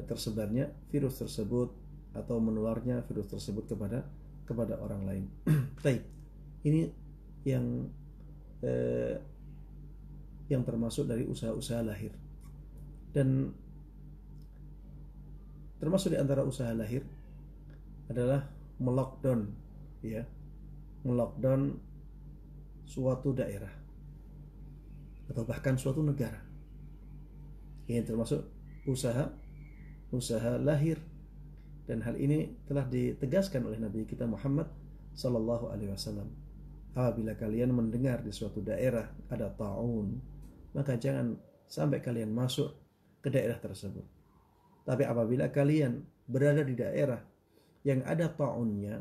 tersebarnya virus tersebut atau menularnya virus tersebut kepada orang lain. Baik, ini yang termasuk dari usaha-usaha lahir. Dan termasuk di antara usaha lahir adalah melockdown, ya, melockdown suatu daerah atau bahkan suatu negara. Ini termasuk usaha lahir, dan hal ini telah ditegaskan oleh Nabi kita Muhammad sallallahu alaihi wasallam. Apabila kalian mendengar di suatu daerah ada ta'un, maka jangan sampai kalian masuk ke daerah tersebut. Tapi apabila kalian berada di daerah yang ada ta'unnya,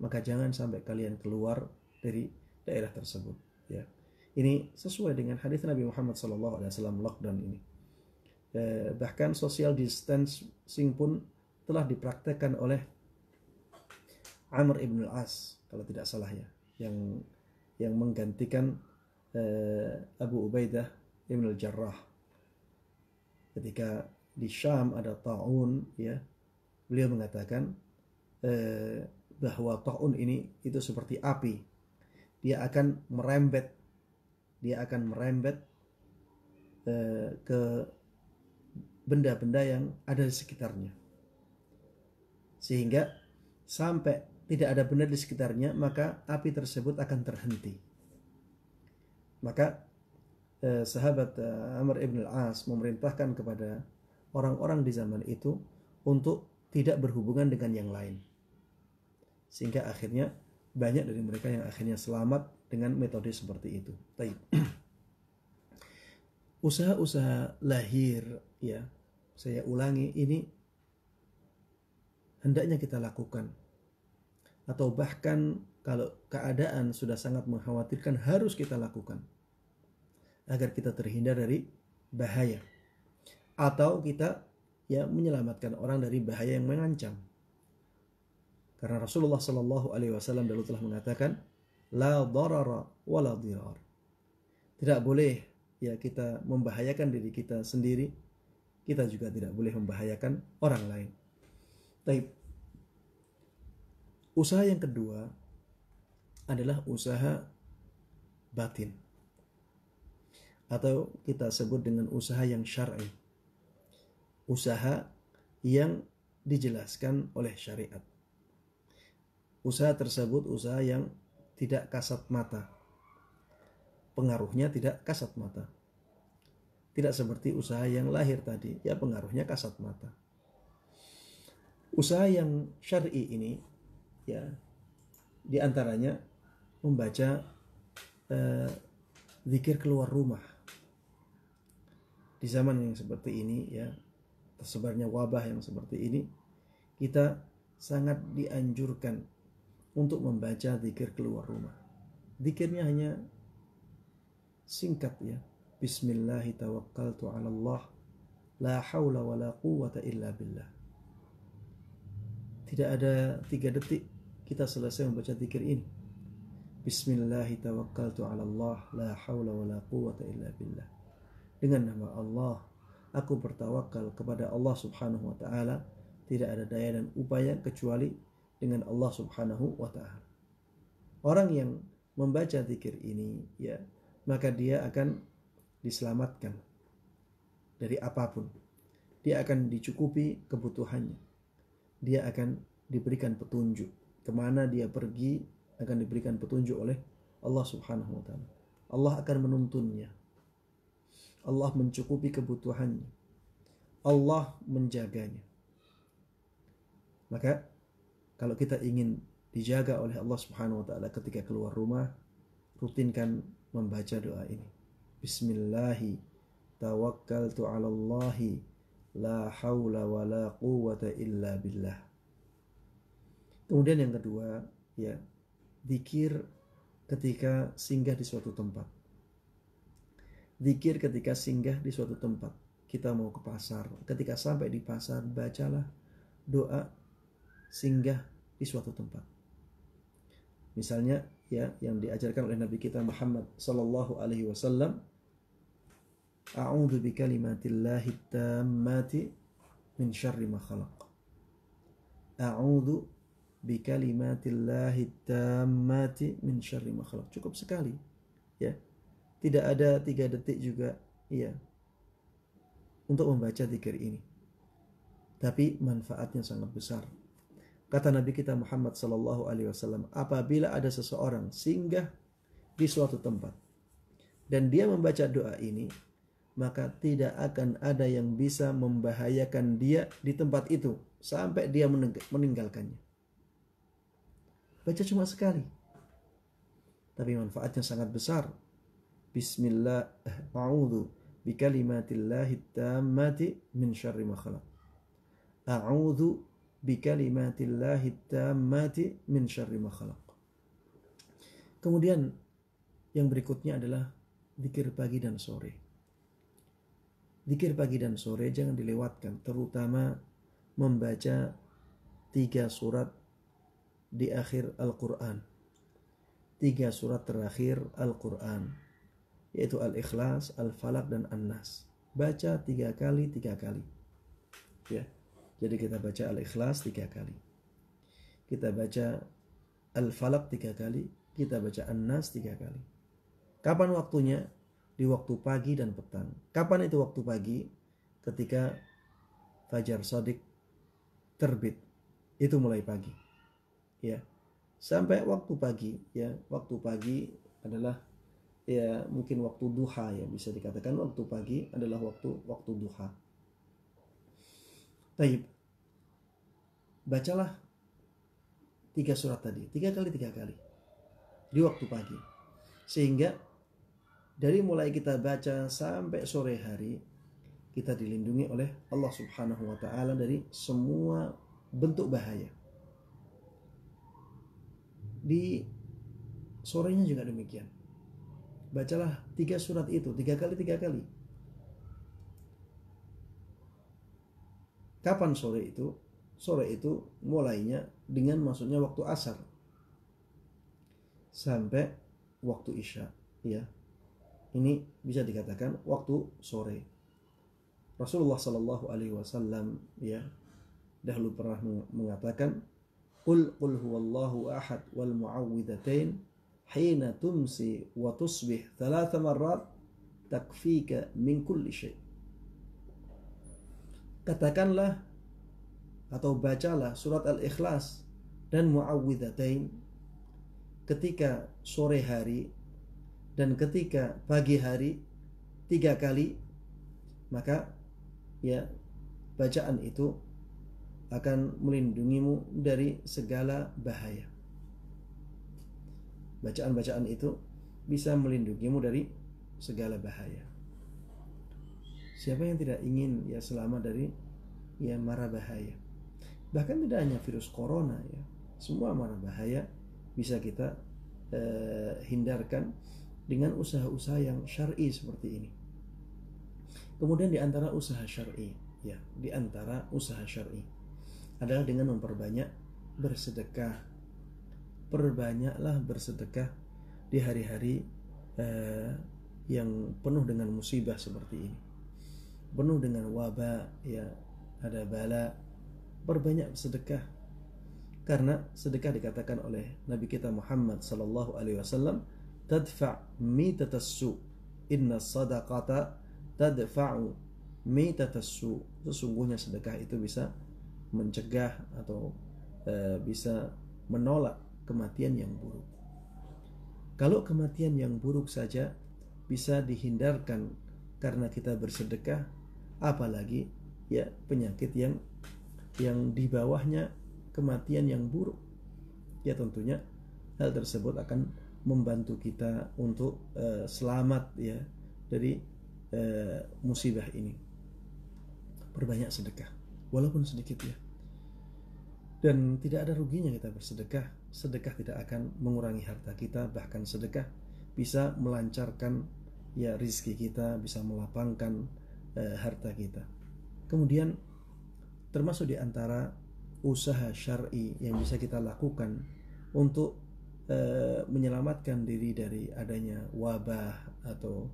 maka jangan sampai kalian keluar dari daerah tersebut. Ya, ini sesuai dengan hadis Nabi Muhammad SAW lockdown ini. Bahkan social distancing pun telah dipraktekkan oleh Amr ibn al-As kalau tidak salah ya, yang menggantikan Abu Ubaidah ibn al-Jarrah ketika di Syam ada ta'un, ya, beliau mengatakan bahwa ta'un ini itu seperti api, dia akan merembet ke benda-benda yang ada di sekitarnya, sehingga sampai tidak ada benda di sekitarnya maka api tersebut akan terhenti. Maka sahabat Amr ibn al-As memerintahkan kepada orang-orang di zaman itu untuk tidak berhubungan dengan yang lain, sehingga akhirnya banyak dari mereka yang akhirnya selamat dengan metode seperti itu. Baik. Usaha-usaha lahir, ya, saya ulangi, ini hendaknya kita lakukan, atau bahkan kalau keadaan sudah sangat mengkhawatirkan harus kita lakukan agar kita terhindar dari bahaya, atau kita ya menyelamatkan orang dari bahaya yang mengancam. Karena Rasulullah Shallallahu Alaihi Wasallam dulu telah mengatakan, la darara wa la dirar. Tidak boleh ya kita membahayakan diri kita sendiri, kita juga tidak boleh membahayakan orang lain. Baik. Usaha yang kedua adalah usaha batin, atau kita sebut dengan usaha yang syar'i, usaha yang dijelaskan oleh syariat. Usaha tersebut usaha yang tidak kasat mata, pengaruhnya tidak kasat mata, tidak seperti usaha yang lahir tadi, ya pengaruhnya kasat mata. Usaha yang syar'i ini, ya, diantaranya membaca zikir keluar rumah. Di zaman yang seperti ini, ya, tersebarnya wabah yang seperti ini, kita sangat dianjurkan untuk membaca zikir keluar rumah. Zikirnya hanya singkat, ya. Bismillahi tawakkaltu 'ala Allah, la haula wa la quwwata illa billah. Tidak ada 3 detik kita selesai membaca zikir ini. Bismillahi tawakkaltu 'ala Allah, la haula wa la quwwata illa billah. Dengan nama Allah, aku bertawakal kepada Allah Subhanahu wa taala, tidak ada daya dan upaya kecuali dengan Allah Subhanahu wa taala. Orang yang membaca zikir ini, ya, maka dia akan diselamatkan dari apapun. Dia akan dicukupi kebutuhannya. Dia akan diberikan petunjuk. Kemana dia pergi akan diberikan petunjuk oleh Allah Subhanahu wa taala. Allah akan menuntunnya. Allah mencukupi kebutuhannya. Allah menjaganya. Maka kalau kita ingin dijaga oleh Allah Subhanahu wa taala ketika keluar rumah, rutinkan membaca doa ini. Bismillahi tawakkaltu 'ala Allahi, la haula wa la quwwata illa billah. Kemudian yang kedua, ya, zikir ketika singgah di suatu tempat. Zikir ketika singgah di suatu tempat. Kita mau ke pasar, ketika sampai di pasar bacalah doa singgah di suatu tempat. Misalnya ya yang diajarkan oleh Nabi kita Muhammad sallallahu alaihi wasallam, a'udzu bikalimatillahi tammati min syarri ma khalaq. A'udzu bikalimatillahi tammati min syarri ma khalaq. Cukup sekali ya. Tidak ada 3 detik juga ya untuk membaca zikir ini. Tapi manfaatnya sangat besar. Kata Nabi kita Muhammad sallallahu alaihi wasallam, apabila ada seseorang singgah di suatu tempat dan dia membaca doa ini, maka tidak akan ada yang bisa membahayakan dia di tempat itu sampai dia meninggalkannya. Baca cuma sekali, tapi manfaatnya sangat besar. Bismillah, a'udzu bikalimatillahi tammati min syarri ma khalaq. A'udzu bikalimatillahi tammati min syarri ma khalaq. Kemudian yang berikutnya adalah zikir pagi dan sore. Zikir pagi dan sore jangan dilewatkan, terutama membaca 3 surat di akhir Al-Quran. 3 surat terakhir Al-Quran, yaitu Al-Ikhlas, Al-Falaq, dan An-Nas. Baca 3 kali. Ya. Jadi kita baca Al-Ikhlas 3 kali. Kita baca Al-Falaq 3 kali. Kita baca An-Nas 3 kali. Kapan waktunya? Di waktu pagi dan petang. Kapan itu waktu pagi? Ketika Fajar Shadiq terbit. Itu mulai pagi. Ya. Sampai waktu pagi, ya. Waktu pagi adalah ya mungkin waktu duha, ya bisa dikatakan waktu pagi adalah waktu duha. Taib. Bacalah 3 surat tadi, 3 kali di waktu pagi. Sehingga dari mulai kita baca sampai sore hari kita dilindungi oleh Allah Subhanahu wa taala dari semua bentuk bahaya. Di sorenya juga demikian. Bacalah 3 surat itu 3 kali. Kapan sore itu? Sore itu mulainya dengan maksudnya waktu asar sampai waktu isya, ya. Ini bisa dikatakan waktu sore. Rasulullah sallallahu alaihi wasallam ya dahulu pernah mengatakan, qul huwallahu ahad wal muawwidzatain hina tumsi wa tusbih 3 marrat takfika min kulli syai. Katakanlah atau bacalah surat Al-Ikhlas dan Muawwidzatain ketika sore hari dan ketika pagi hari 3 kali, maka ya bacaan itu akan melindungimu dari segala bahaya. Bacaan-bacaan itu bisa melindungimu dari segala bahaya. Siapa yang tidak ingin ya selamat dari ya mara bahaya? Bahkan tidak hanya virus corona ya, semua mara bahaya bisa kita hindarkan dengan usaha-usaha yang syar'i seperti ini. Kemudian di antara usaha syar'i ya, di antara usaha syar'i adalah dengan memperbanyak bersedekah. Perbanyaklah bersedekah di hari-hari yang penuh dengan musibah seperti ini, penuh dengan wabah, ya ada bala. Perbanyak sedekah, karena sedekah dikatakan oleh Nabi kita Muhammad sallallahu alaihi wasallam, tadfa' mitatassu, inna sadaqata tadfa'u mitatassu. Sesungguhnya sedekah itu bisa mencegah atau bisa menolak kematian yang buruk. Kalau kematian yang buruk saja bisa dihindarkan karena kita bersedekah, apalagi ya penyakit yang di bawahnya kematian yang buruk. Ya tentunya hal tersebut akan membantu kita untuk selamat ya dari musibah ini. Perbanyak sedekah walaupun sedikit ya. Dan tidak ada ruginya kita bersedekah. Sedekah tidak akan mengurangi harta kita, bahkan sedekah bisa melancarkan ya rizki kita, bisa melapangkan harta kita. Kemudian termasuk di antara usaha syar'i yang bisa kita lakukan untuk menyelamatkan diri dari adanya wabah atau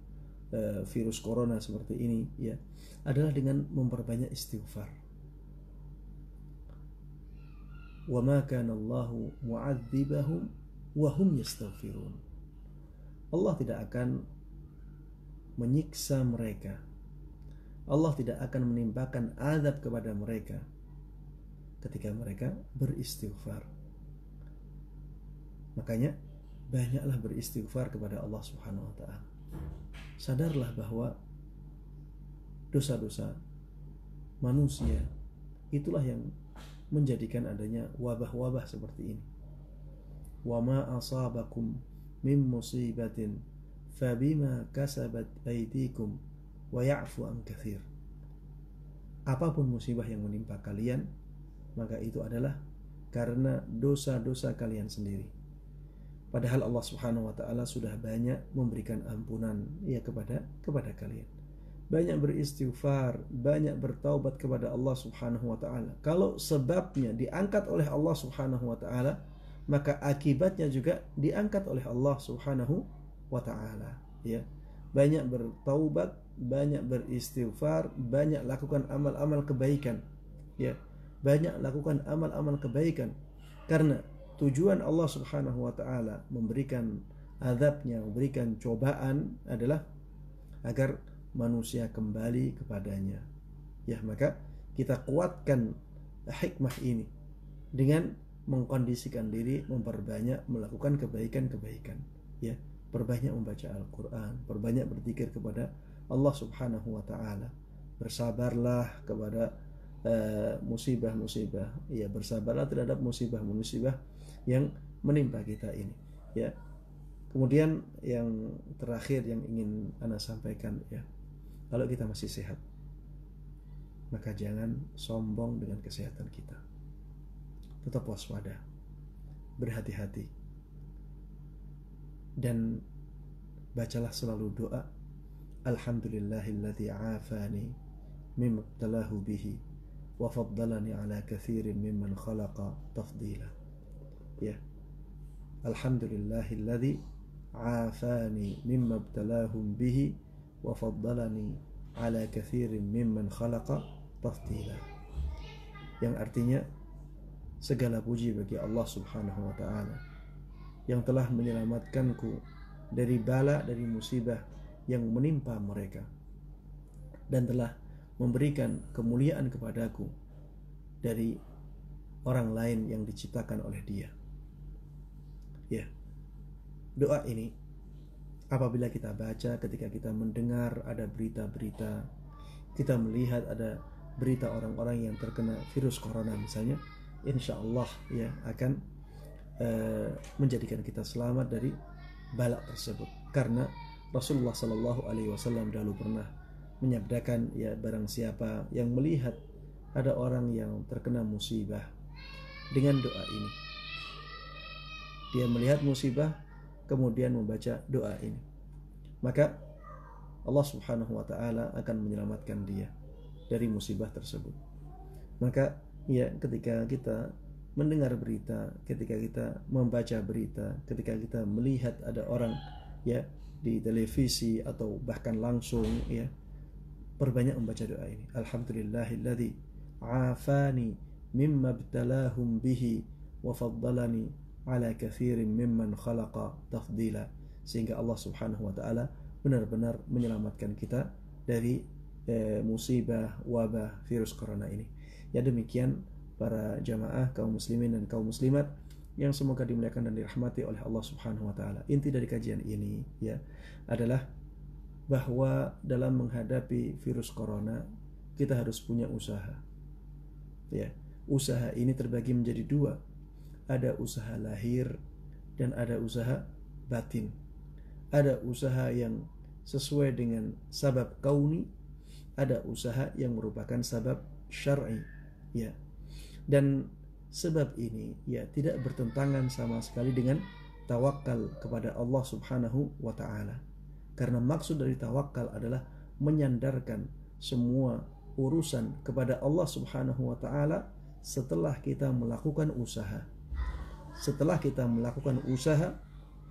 virus corona seperti ini ya, adalah dengan memperbanyak istighfar. Wa ma kana Allahu mu'adzibahum wa hum yastaghfirun. Allah tidak akan menyiksa mereka. Allah tidak akan menimpakan azab kepada mereka ketika mereka beristighfar. Makanya banyaklah beristighfar kepada Allah Subhanahu wa taala. Sadarlah bahwa dosa-dosa manusia itulah yang menjadikan adanya wabah-wabah seperti ini. Wa ma asabakum min musibatin fabima kasabat aydikum wa ya'fu an katsir. Apapun musibah yang menimpa kalian, maka itu adalah karena dosa-dosa kalian sendiri. Padahal Allah Subhanahu wa taala sudah banyak memberikan ampunan ya kepada kalian. Banyak beristighfar, banyak bertaubat kepada Allah Subhanahu wa taala. Kalau sebabnya diangkat oleh Allah Subhanahu wa taala, maka akibatnya juga diangkat oleh Allah Subhanahu wa taala, ya. Banyak bertaubat, banyak beristighfar, banyak lakukan amal-amal kebaikan, ya. Banyak lakukan amal-amal kebaikan karena tujuan Allah Subhanahu wa taala memberikan azabnya, memberikan cobaan adalah agar manusia kembali kepadanya. Ya, maka kita kuatkan hikmah ini dengan mengkondisikan diri memperbanyak melakukan kebaikan-kebaikan. Ya, perbanyak membaca Al-Qur'an, perbanyak berzikir kepada Allah Subhanahu wa taala. Bersabarlah kepada musibah-musibah. Ya, bersabarlah terhadap musibah-musibah yang menimpa kita ini. Ya. Kemudian yang terakhir yang ingin Ana sampaikan, ya, kalau kita masih sehat, maka jangan sombong dengan kesehatan kita. Tetap waspada, berhati-hati, dan bacalah selalu doa, Alhamdulillahilladzi afani mimma ibtalahu bihi wa faddalani ala katsirin mimman khalaqa tafdila. Ya, Alhamdulillahilladzi afani mimma ibtalahum bihi wa faddalani ala katsirin mimman khalaqa tafdila. Yang artinya segala puji bagi Allah Subhanahu wa taala yang telah menyelamatkanku dari bala, dari musibah yang menimpa mereka, dan telah memberikan kemuliaan kepadaku dari orang lain yang diciptakan oleh Dia. Ya, doa ini apabila kita baca ketika kita mendengar ada berita-berita, kita melihat ada berita orang-orang yang terkena virus corona misalnya, insya Allah ya akan menjadikan kita selamat dari bala tersebut. Karena Rasulullah Sallallahu Alaihi Wasallam dahulu pernah menyabdakan, ya, barang siapa yang melihat ada orang yang terkena musibah dengan doa ini, dia melihat musibah kemudian membaca doa ini, maka Allah Subhanahu wa taala akan menyelamatkan dia dari musibah tersebut. Maka ya, ketika kita mendengar berita, ketika kita membaca berita, ketika kita melihat ada orang ya di televisi atau bahkan langsung, ya, perbanyak membaca doa ini. Alhamdulillahilladzi afani mimma ibtalahum bihi wa faddalani ala katsirin mimman khalaqa tafdila, sehingga Allah Subhanahu wa taala benar-benar menyelamatkan kita dari musibah wabah virus corona ini. Ya, demikian para jamaah kaum muslimin dan kaum muslimat yang semoga dimuliakan dan dirahmati oleh Allah Subhanahu wa taala. Inti dari kajian ini ya adalah bahwa dalam menghadapi virus corona kita harus punya usaha. Ya, usaha ini terbagi menjadi dua. Ada usaha lahir dan ada usaha batin. Ada usaha yang sesuai dengan sabab kauni, ada usaha yang merupakan sabab syar'i. Ya. Dan Sebab ini ya tidak bertentangan sama sekali dengan tawakal kepada Allah Subhanahu wa taala. Karena maksud dari tawakal adalah menyandarkan semua urusan kepada Allah Subhanahu wa taala setelah kita melakukan usaha. Setelah kita melakukan usaha,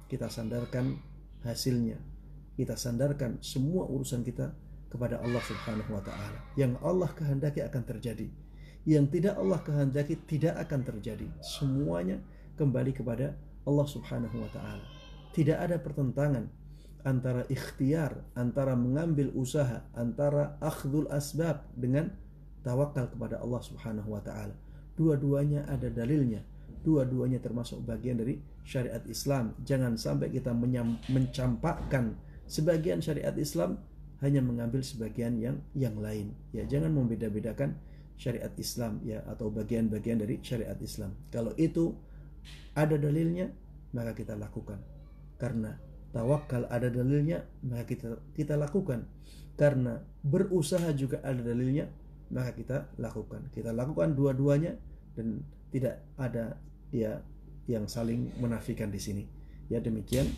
kita sandarkan hasilnya. Kita sandarkan semua urusan kita kepada Allah Subhanahu wa taala. Yang Allah kehendaki akan terjadi. Yang tidak Allah kehendaki tidak akan terjadi. Semuanya kembali kepada Allah Subhanahu wa taala. Tidak ada pertentangan antara ikhtiar, antara mengambil usaha, antara akhdul asbab dengan tawakal kepada Allah Subhanahu wa taala. Dua-duanya ada dalilnya. Dua-duanya termasuk bagian dari syariat Islam. Jangan sampai kita mencampakkan sebagian syariat Islam hanya mengambil sebagian yang lain. Ya, jangan membeda-bedakan syariat Islam ya atau bagian-bagian dari syariat Islam. Kalau itu ada dalilnya, maka kita lakukan. Karena tawakal ada dalilnya, maka kita lakukan. Karena berusaha juga ada dalilnya, maka kita lakukan. Kita lakukan dua-duanya dan tidak ada ya yang saling menafikan di sini. Ya demikian.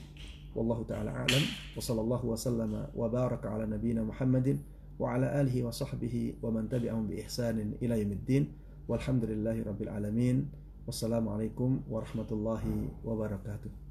Wallahu taala alam. Wa sallallahu wa sallama wa baraka ala nabiyyina Muhammadin wa ala alihi wa sahbihi wa man tabi'ahum bi ihsanin ila yaumiddin. Walhamdulillahi rabbil alamin. Wassalamualaikum warahmatullahi wabarakatuh.